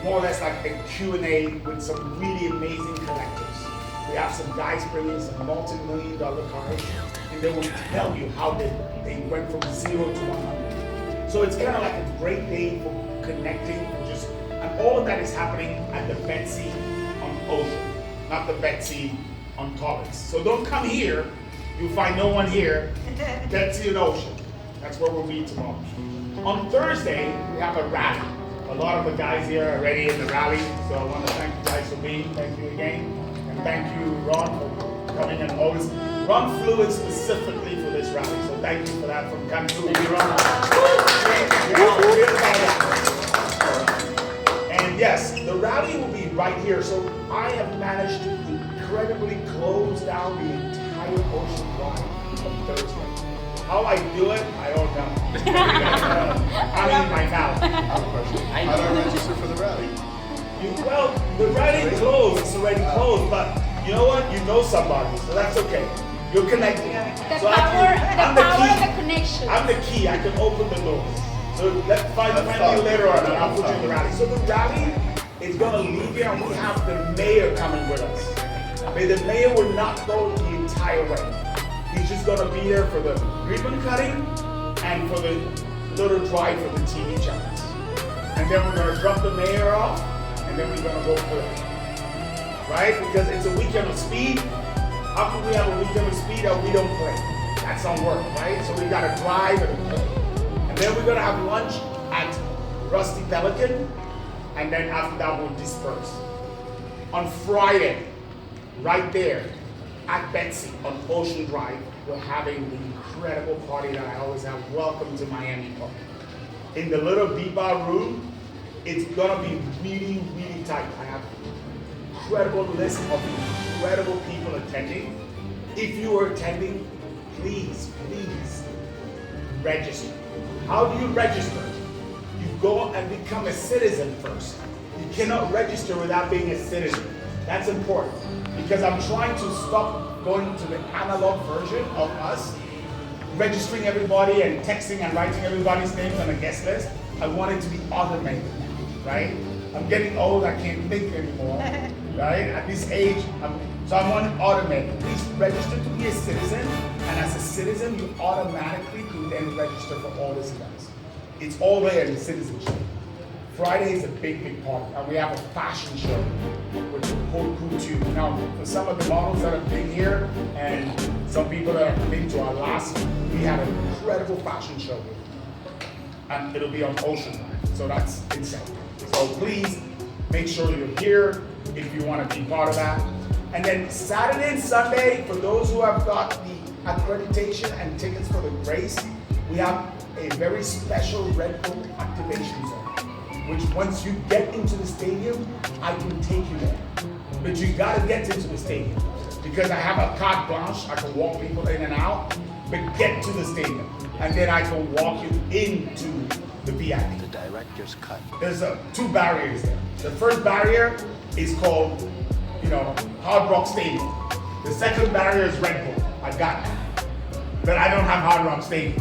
more or less like a Q&A with some really amazing collectors. We have some guys bringing some multi-million-dollar cars, and they will tell you how they went from 0 to 100. So it's kind of like a great day for connecting, and all of that is happening at the Betsy on Ocean, not the Betsy on Collins. So don't come here, you'll find no one here. Betsy and Ocean, that's where we'll be tomorrow. On Thursday, we have a rally. A lot of the guys here are already in the rally, so I want to thank you guys for being. Thank you again. And thank you, Ron, for coming and always. Ron flew in specifically for this rally, so thank you for that from Cancun. Thank you, Ron. And yes, the rally will be right here. So I have managed to incredibly close down the entire Ocean Drive on Thursday. How I do it, I don't know. I'm in my mouth. I don't register for the rally. Well, the rally closed, it's already closed, but you know what? You know somebody, so that's okay. You're connected. The So power I'm the of key. the connection. I'm the key, I can open the doors. So let's find you later on and I'll put you in the rally. So the rally is gonna leave here and we have the mayor coming with us. The mayor will not go the entire way. He's just gonna be there for the ribbon cutting and for the little drive for the TV channels. And then we're gonna drop the mayor off and then we're gonna go play. Right? Because it's a weekend of speed. How can we have a weekend of speed that we don't play? That's not work, right? So we gotta drive and play. And then we're gonna have lunch at Rusty Pelican, and then after that we'll disperse. On Friday, right there at Betsy on Ocean Drive, we're having the incredible party that I always have. Welcome to Miami Park. In the little B-Bar room, It's gonna be really, really tight. I have incredible list of incredible people attending. If you are attending, please register. How do you register? You go and become a citizen first. You cannot register without being a citizen. That's important because I'm trying to stop going to the analog version of us, registering everybody and texting and writing everybody's names on a guest list. I want it to be automated, right? I'm getting old, I can't think anymore, right? At this age, so I want it automated. Please register to be a citizen, and as a citizen, you automatically can then register for all these events. It's all there in citizenship. Friday is a big party, and we have a fashion show with the whole crew too. Now, for some of the models that have been here, and some people that have been to our last, we had an incredible fashion show here. And it'll be on Ocean Line, so that's insane. So please, make sure you're here if you want to be part of that. And then Saturday and Sunday, for those who have got the accreditation and tickets for the race, we have a very special Red Bull activation zone, which once you get into the stadium, I can take you there. But you gotta get into the stadium because I have a carte blanche, I can walk people in and out, but get to the stadium. And then I can walk you into the VIP. The director's cut. There's two barriers there. The first barrier is called, Hard Rock Stadium. The second barrier is Red Bull. I got that. But I don't have Hard Rock Stadium.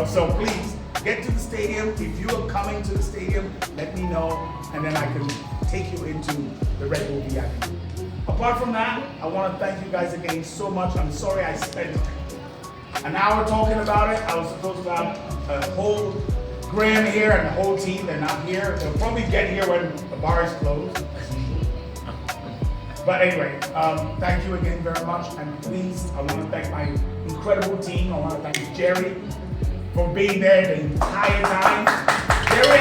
So please get to the stadium. If you are coming to the stadium, let me know, and then I can take you into the Red Bull VIP. Apart from that, I want to thank you guys again so much. I'm sorry I spent an hour talking about it. I was supposed to have a whole Graham here and the whole team. They're not here. They'll probably get here when the bar is closed. But anyway, thank you again very much. And please, I want to thank my incredible team. I want to thank Jerry for being there the entire time. Jerry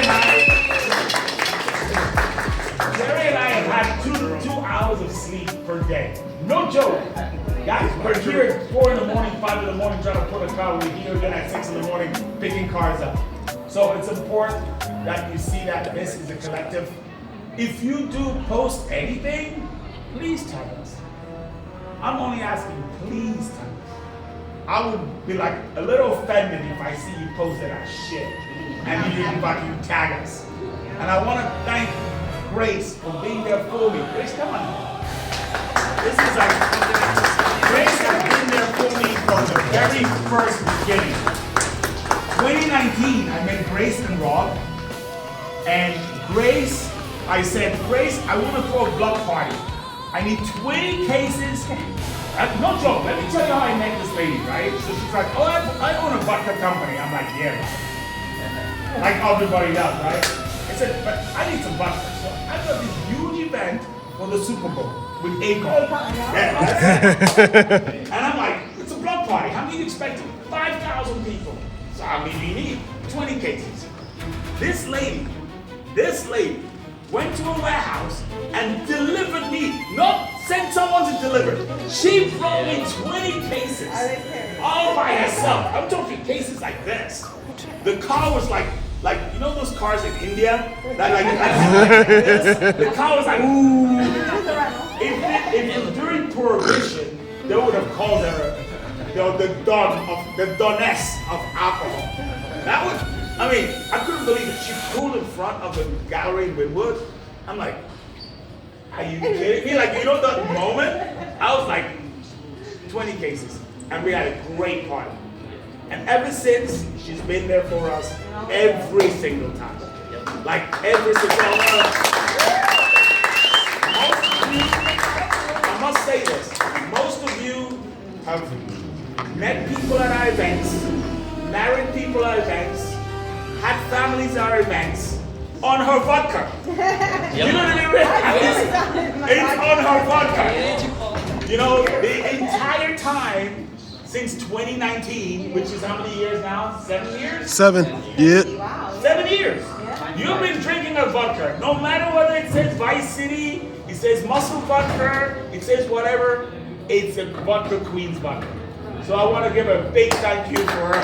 and I have had two hours of sleep per day. No joke. Guys, we're here at 4 in the morning, 5 in the morning, trying to put a car. We're here again at 6 in the morning, picking cars up. So it's important that you see that this is a collective. If you do post anything, please tag us. I'm only asking, please tag us. I would be like a little offended if I see you posted that shit and you didn't fucking tag us. And I want to thank Grace for being there for me. Grace, come on. This is like, Grace has been there for me from the very first beginning. 2019, I met Grace and Rob, and Grace, I said, Grace, I want to throw a block party. I need 20 cases. No joke, let me tell you how I met this lady, right? So she's like, oh, I own a vodka company. I'm like, yeah, like everybody does, right? I said, but I need some vodka. So I got this huge event for the Super Bowl with Akon. And I'm like, it's a block party. How many are you expecting? 5,000 people. So how many do you need? 20 cases. This lady went to a warehouse and delivered me, not sent someone to deliver. She brought me 20 cases all by herself. I'm talking cases like this. The car was like those cars in India? Like this? The car was like, ooh. If it was during Prohibition, they would have called her the Doness of alcohol. That was, I couldn't believe it. She pulled in front of the gallery in Wynwood. I'm like, are you kidding me? Like, that moment? I was like, 20 cases. And we had a great party. And ever since, she's been there for us every single time. Like, every single time. Most of you, I must say this, most of you have met people at our events, married people at events, had families at our events, on her vodka. You know what I mean? It's on her vodka. The entire time since 2019, which is how many years now? 7 years? 7, yeah. Wow. 7 years. Yeah. You've been drinking a vodka. No matter whether it says Vice City, it says Muscle Vodka, it says whatever, it's a vodka Queen's vodka. So I want to give a big thank you for her.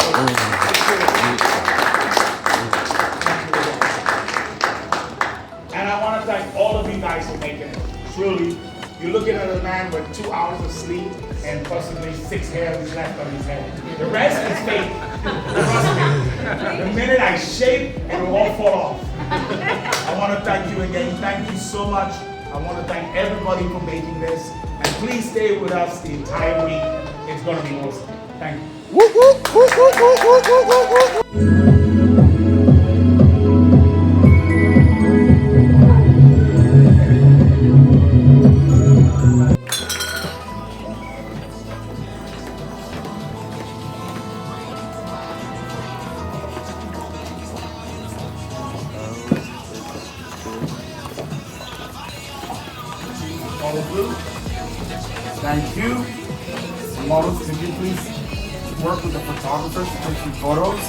want to thank all of you guys for making it. Truly, you're looking at a man with 2 hours of sleep and possibly 6 hairs left on his head. The rest is fake. Trust me. The minute I shave, it will all fall off. I want to thank you again. Thank you so much. I want to thank everybody for making this. And please stay with us the entire week. It's going to be awesome. Thank you. Thank you. Models, could you please work with the photographers to take some photos?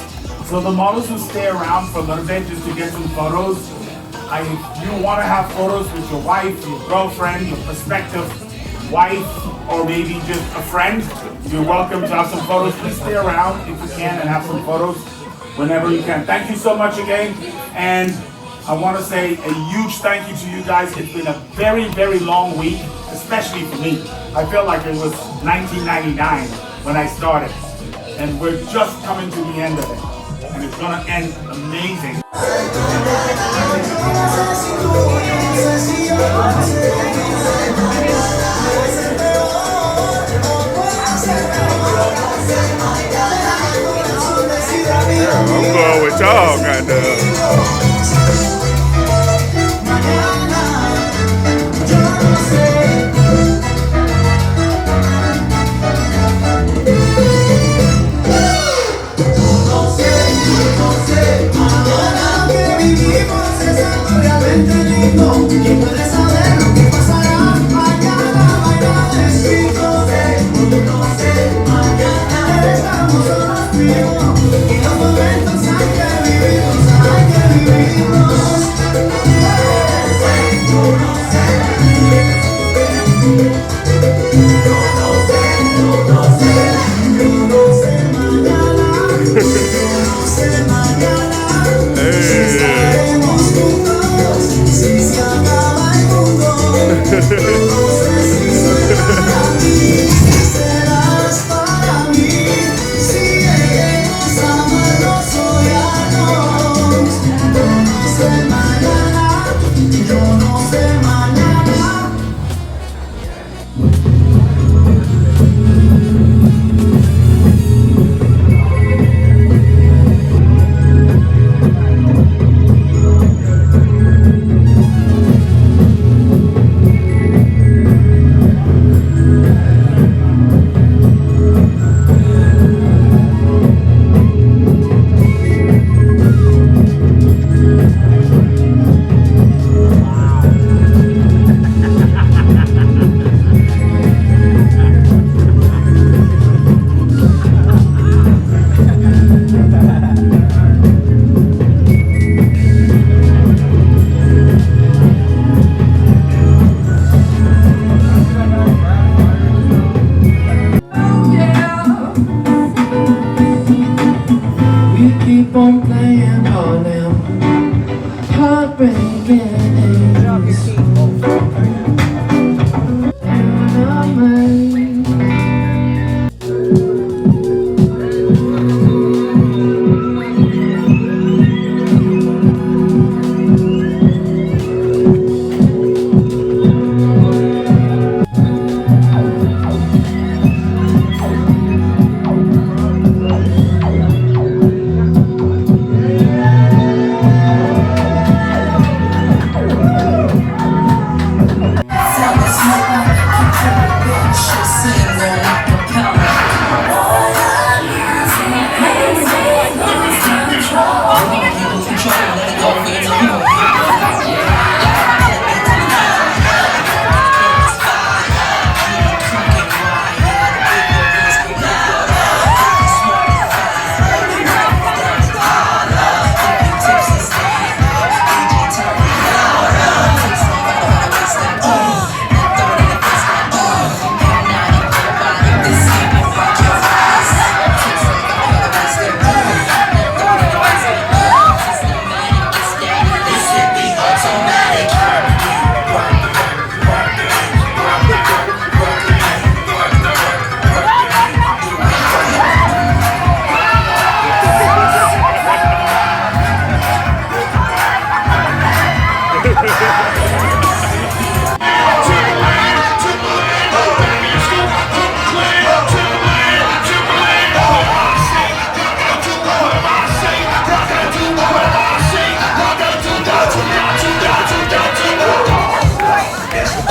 So the models will stay around for a little bit just to get some photos. If you want to have photos with your wife, your girlfriend, your prospective wife, or maybe just a friend, you're welcome to have some photos. Please stay around if you can and have some photos whenever you can. Thank you so much again. And I want to say a huge thank you to you guys. It's been a very, very long week, especially for me. I feel like it was 1999 when I started. And we're just coming to the end of it. And it's gonna end amazing. I'm going with y'all right now.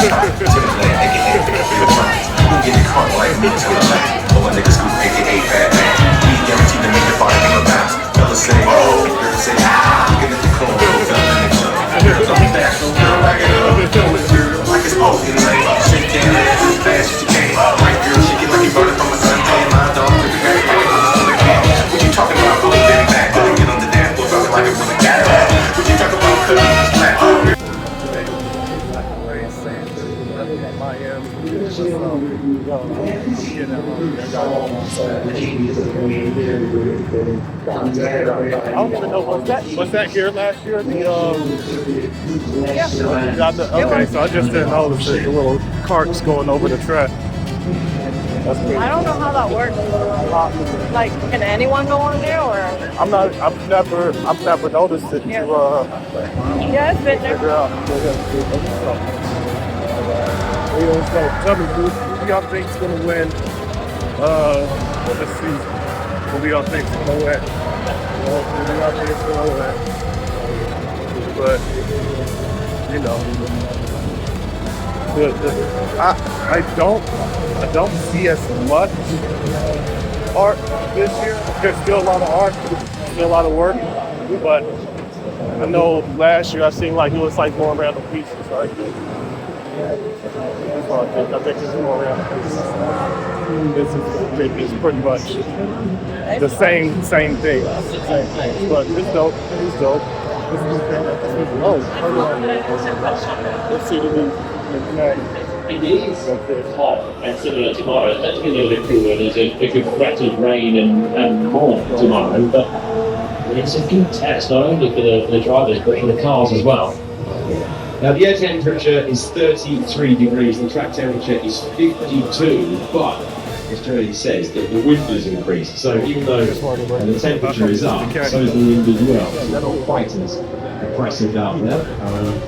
get it caught like me till the night. But when niggas scoop aka bad man, we guaranteed to make the body come bounce. Fellas say, oh, girls say, ah, get it the call, fella niggas show. Girls on the dash, so girl, like it up, material, like it's all in lane. Shake that ass as fast as you can. Right girl, shake it like you brought it from a suntan. My dog, if you got it, still a can. What you talking about? Oh, baby, back, better get on the dashboard, drop it like it was a cat. What you talking about? Cutting this flat. I don't even know was that here last year? Okay, so I just didn't notice the little carts going over the track. That's pretty. I don't know how that works. Like, can anyone go on there or? I've never noticed it. Yeah. Yeah, it's been there. Figure out. Tell me, who y'all think's gonna win? Let's see. Who y'all think's gonna win? Who y'all think's gonna win? But you know, I don't see as much art this year. There's still a lot of art, still a lot of work, but I know last year I seemed like it was like more random pieces, right? That's what I think it's more random pieces. This is pretty much the same thing. But it's dope. It's dope. Let's see the new. It is hot and similar tomorrow. It's going to be a little bit cooler. There's a good threat of rain and more tomorrow, but it's a good test not only for the drivers but for the cars as well. Now the air temperature is 33 degrees, the track temperature is 52, but as Charlie says that the wind has increased. So even though the temperature is up, so is the wind as well. So it's not quite as oppressive out there.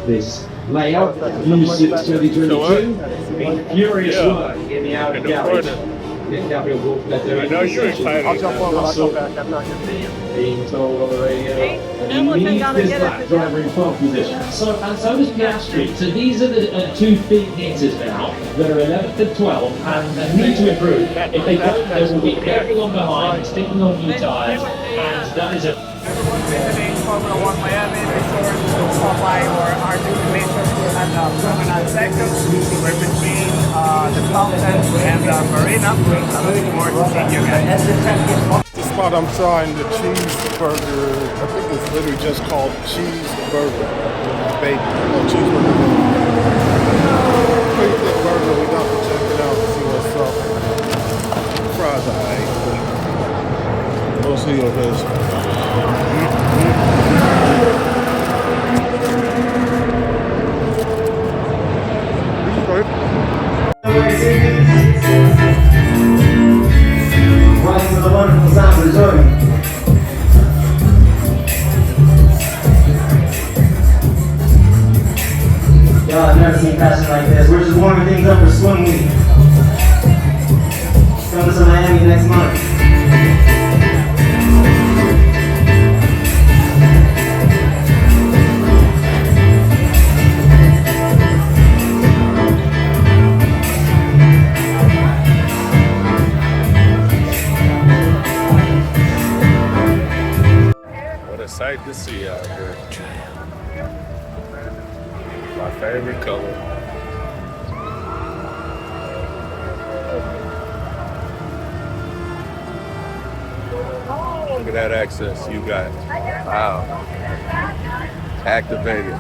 This layout, U6 2022, furious work in the outer garage. Gabriel Wolf led their I know you're excited. I'll jump on when I come back. I'm not being told on the radio, he needs this lap driver in 12th position. And so does Piastri. So these are the two big hitters now that are 11th and 12th and need to improve. If they don't, they will be everyone behind, sticking on new tyres, and that is a... Everyone visiting Formula 1 Miami, make sure to stop by our new places at the promenade section. We're between the fountain and the marina. I'm looking forward to seeing you guys. The spot I'm trying, the cheeseburger, I think it's literally just called cheeseburger. Bacon, no cheeseburger. Pretty thick burger, we got to check it out and see what's up. Fries are alright. We'll see what it is. Welcome to the wonderful sound of Jordan. Y'all, I've never seen passion like this. We're just warming things up for swim week. Coming to Miami next month. Sight to see out here. My favorite color. Look at that access you got. Wow. Activated.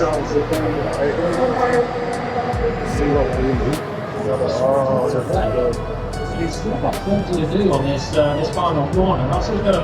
See what we do. Oh, He's got about 30 to do on this final corner. That's just going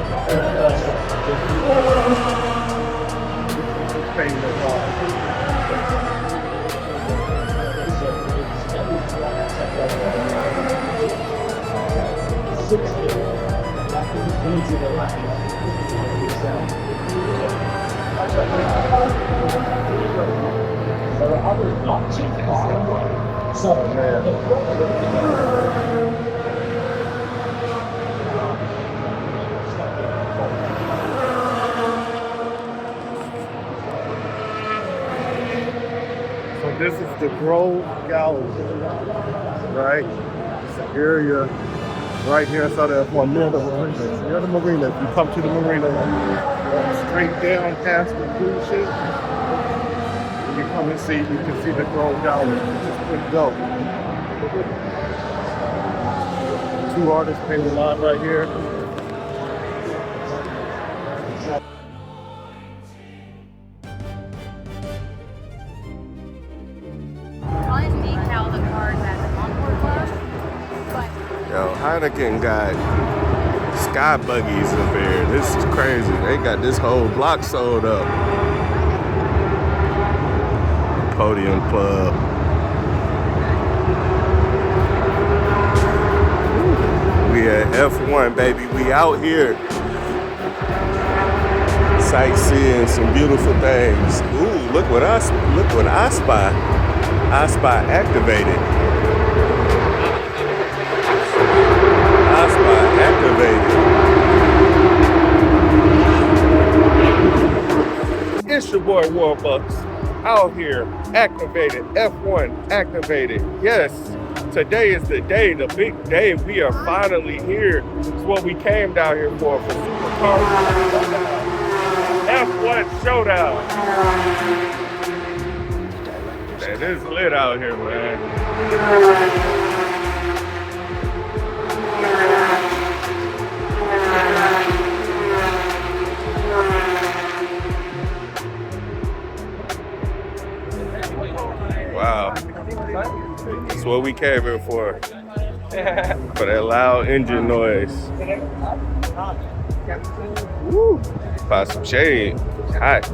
So this is the Grove Gallery, right? It's an area right here inside of F1 near the marina. Near the marina. If you come to the marina, straight down past the cruise ship, you come and see, you can see the Grove Gallery. It's pretty dope. Two artists painted live right here. Yo, Heineken got sky buggies up here. This is crazy. They got this whole block sold up. Podium Club. We at F1, baby. We out here sightseeing some beautiful things. Ooh, look what I spy. I spy activated. I spy activated. It's your boy Warbucks out here, activated, F1 activated. Yes, today is the day, the big day. We are finally here. It's what we came down here for Supercar Showdown. F1 Showdown. Man, it's lit out here, man. Wow. That's what we came here for. For that loud engine noise. Woo. Pop some shade. It's hot.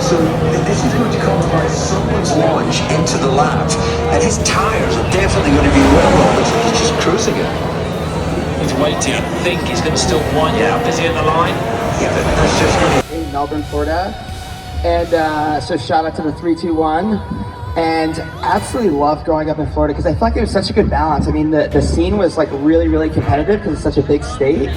So this is going to compromise someone's launch into the lap, and his tyres are definitely going to be well. Looks like he's just cruising it. He's waiting. I think he's going to still wind it up. Is he in the line? Yeah, but that's just going to... In Melbourne, Florida. And so shout out to the 321. And absolutely loved growing up in Florida because I felt like it was such a good balance. I mean, the scene was like really, really competitive because it's such a big state.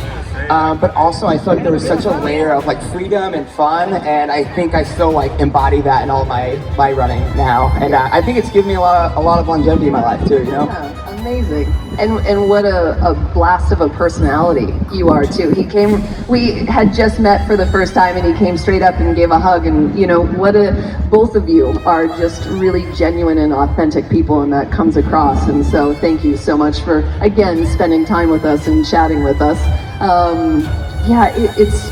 But also I feel like there was such a layer of like freedom and fun, and I think I still like embody that in all my running now. And I think it's given me a lot of longevity in my life too, you know? Yeah, amazing. And what a blast of a personality you are too. We had just met for the first time and he came straight up and gave a hug, and you know, both of you are just really genuine and authentic people, and that comes across. And so thank you so much for, again, spending time with us and chatting with us. Yeah, it's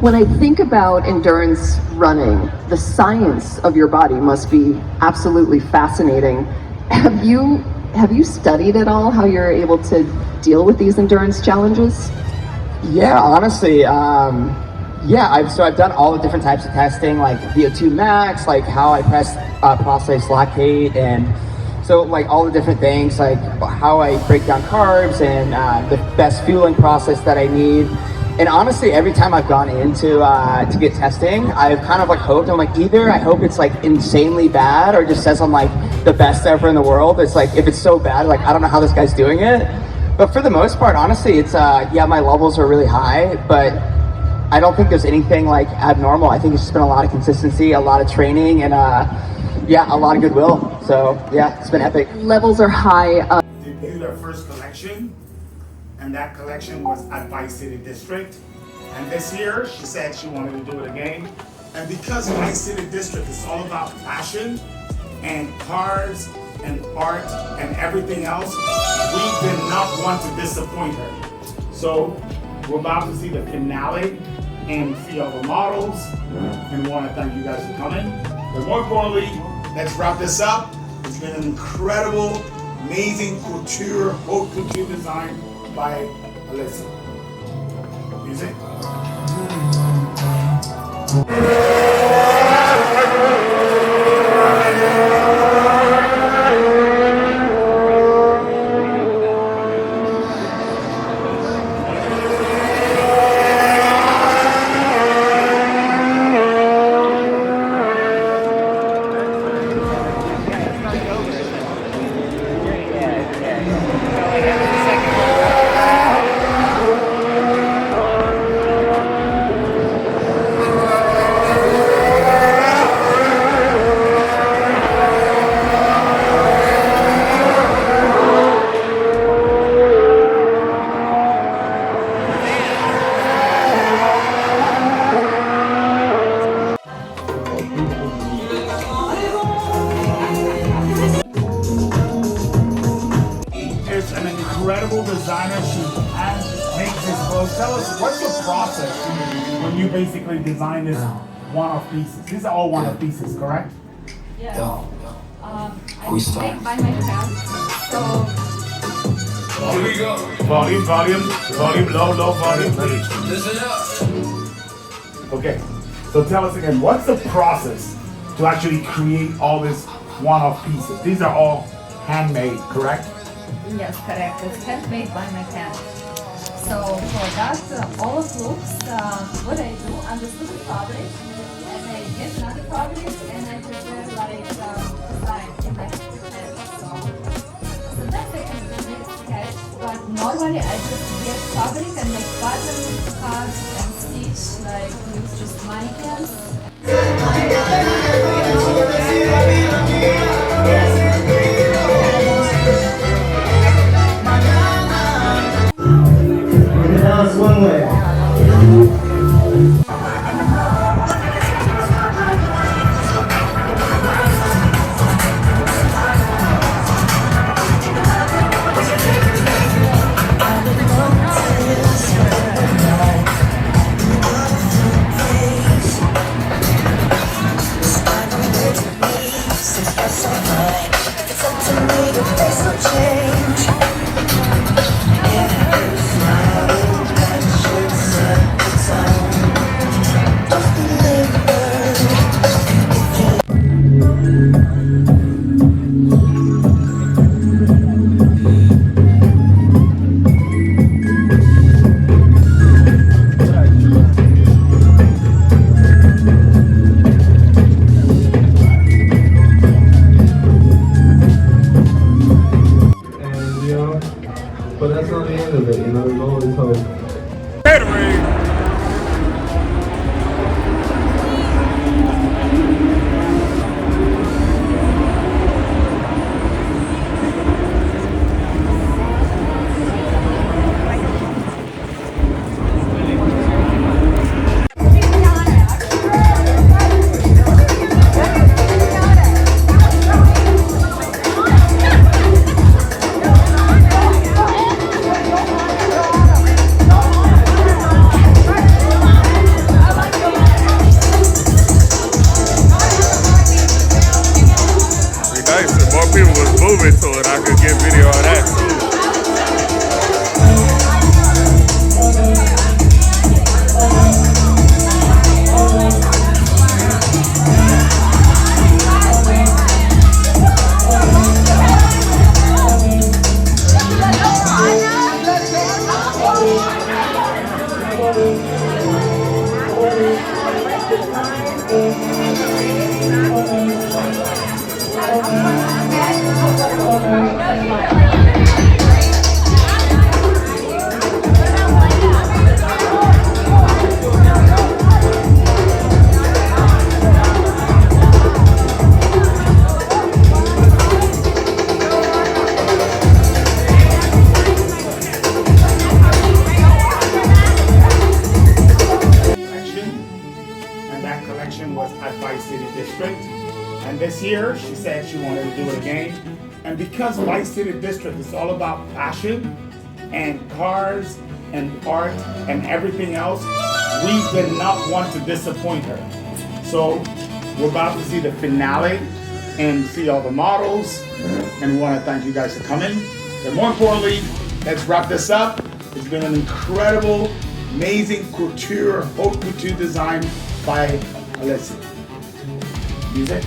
when I think about endurance running, the science of your body must be absolutely fascinating. Have you studied at all how you're able to deal with these endurance challenges? Yeah, honestly, yeah. I've done all the different types of testing, like VO2 max, like how I process lactate, and so like all the different things, like how I break down carbs and the best fueling process that I need. And honestly, every time I've gone into to get testing, I've kind of like hoped, I'm like, either I hope it's like insanely bad or just says I'm like the best ever in the world. It's like, if it's so bad, like, I don't know how this guy's doing it. But for the most part, honestly, it's, yeah, my levels are really high, but I don't think there's anything like abnormal. I think it's just been a lot of consistency, a lot of training, and yeah, a lot of goodwill. So yeah, it's been epic. Levels are high. Debuted their first collection, and that collection was at Vice City District. And this year, she said she wanted to do it again. And because Vice City District is all about passion and cars and art and everything else, we did not want to disappoint her. So we're about to see the finale and see all the models, and we want to thank you guys for coming. But more importantly, let's wrap this up. It's been an incredible, amazing couture, haute couture design by Alyssa. Music. An incredible designer. She makes this clothes. Tell us, what's the process when you basically design this one-off pieces? These are all one-off pieces, correct? Yeah. I make by my hand. So Here we go. Volume, low volume, please. Listen up. Okay, so tell us again, what's the process to actually create all these one-off pieces? These are all handmade, correct? yes, correct. It's handmade by my hand. So for that, all of looks, what I do, I'm just looking fabric, and I get another fabric, and I prepare like design in my hand. So sometimes I can make a sketch, but normally I just get fabric and make pattern cards and stitch, like use just my hands. Now it's one way. Change. Yeah, smile, that should set the time. And that collection was at Vice City District. And this year, she said she wanted to do it again. And because Vice City District is all about passion and cars and art and everything else, we did not want to disappoint her. So we're about to see the finale and see all the models. And we want to thank you guys for coming. And more importantly, let's wrap this up. It's been an incredible, amazing couture, haute couture design by Alessi. Music.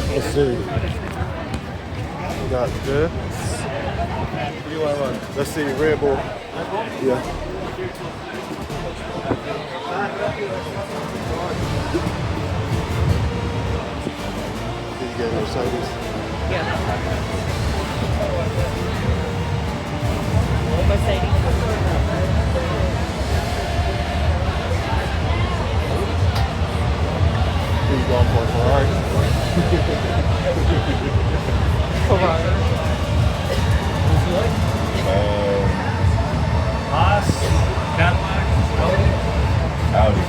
Let's see. We got this. What do you want to run? Let's see, Red Bull. Yeah. Did you get Mercedes? Yeah. Mercedes. He's going for a Ferrari. Ferrari. Haas, Cadillac, Audi.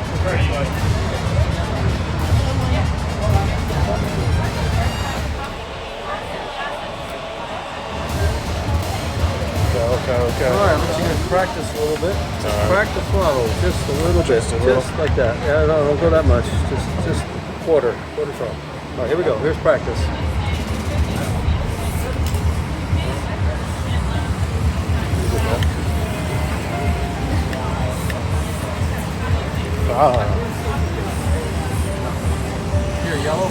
Which car do you like? Okay. All right, let you guys practice a little bit. Just All right. practice throttle, just a little bit, Just a little. just like that. Yeah, no, don't go that much. Just quarter throttle. All right, here we go. Here's practice. Here, yellow.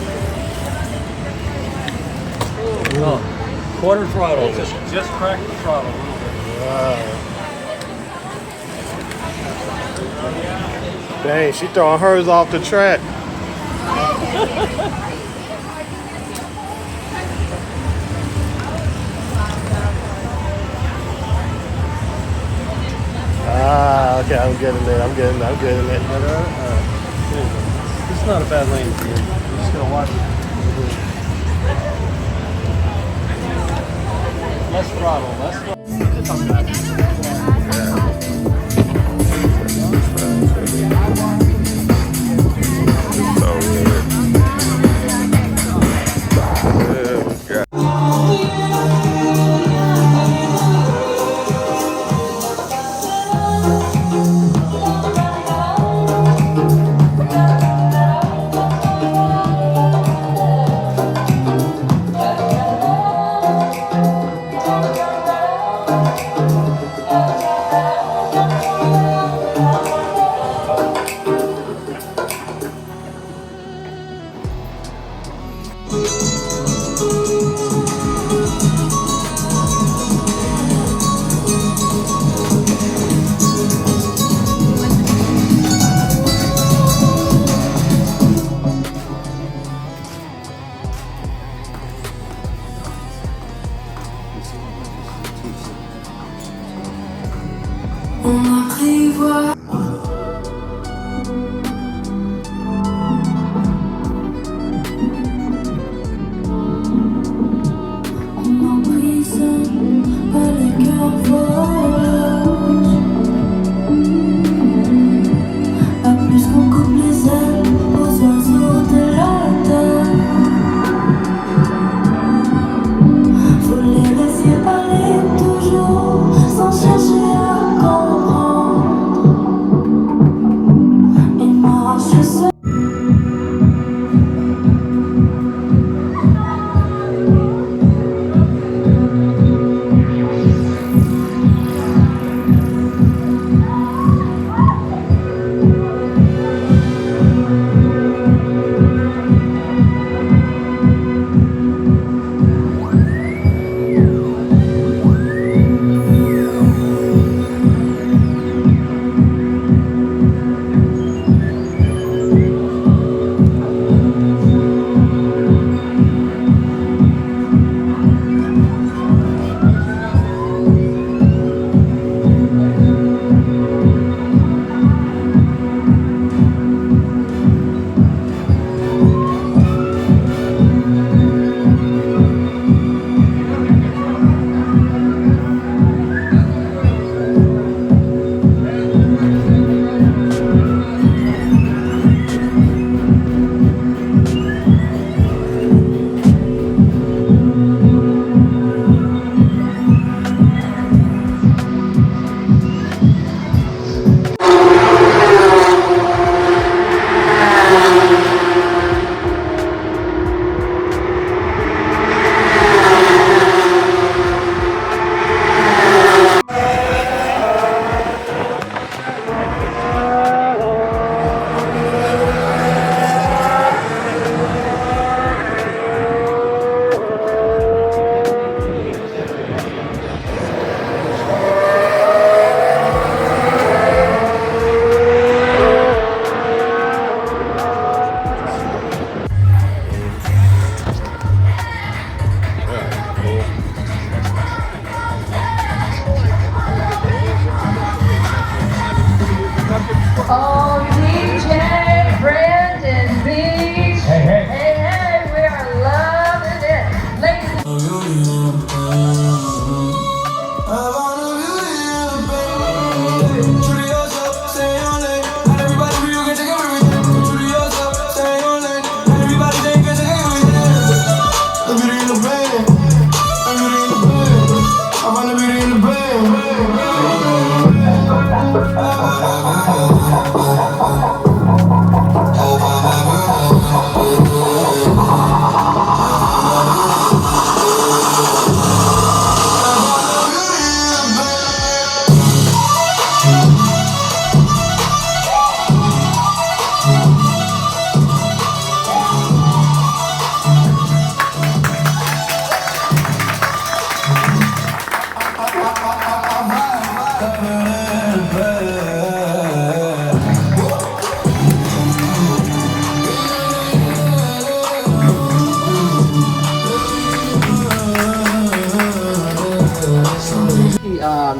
No, quarter throttle. Just crack the throttle a little bit. Dang, she throwing hers off the track. Okay, I'm getting it. It's not a bad lane for you. just gonna watch it. Less throttle, less On m'apprivoise. On m'emprisonne par les cœurs voleurs. Pas plus qu'on coupe les ailes aux oiseaux de la terre. Faut les laisser parler toujours sans chercher à comprendre. Ils marchent seuls. Oh, DJ Brandon Beach. Hey, hey, we are loving it. Ladies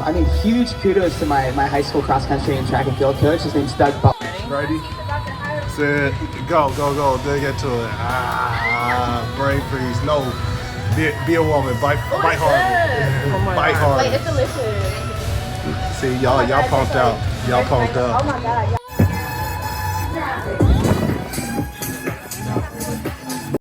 I mean, huge kudos to my high school cross country and track and field coach. His name's Doug Butler. Ready? said, go, dig into it. Brain freeze. No, be a woman. Bite hard. Bite hard. Wait, it's delicious. See, y'all pumped out. Y'all pumped Oh out. my god,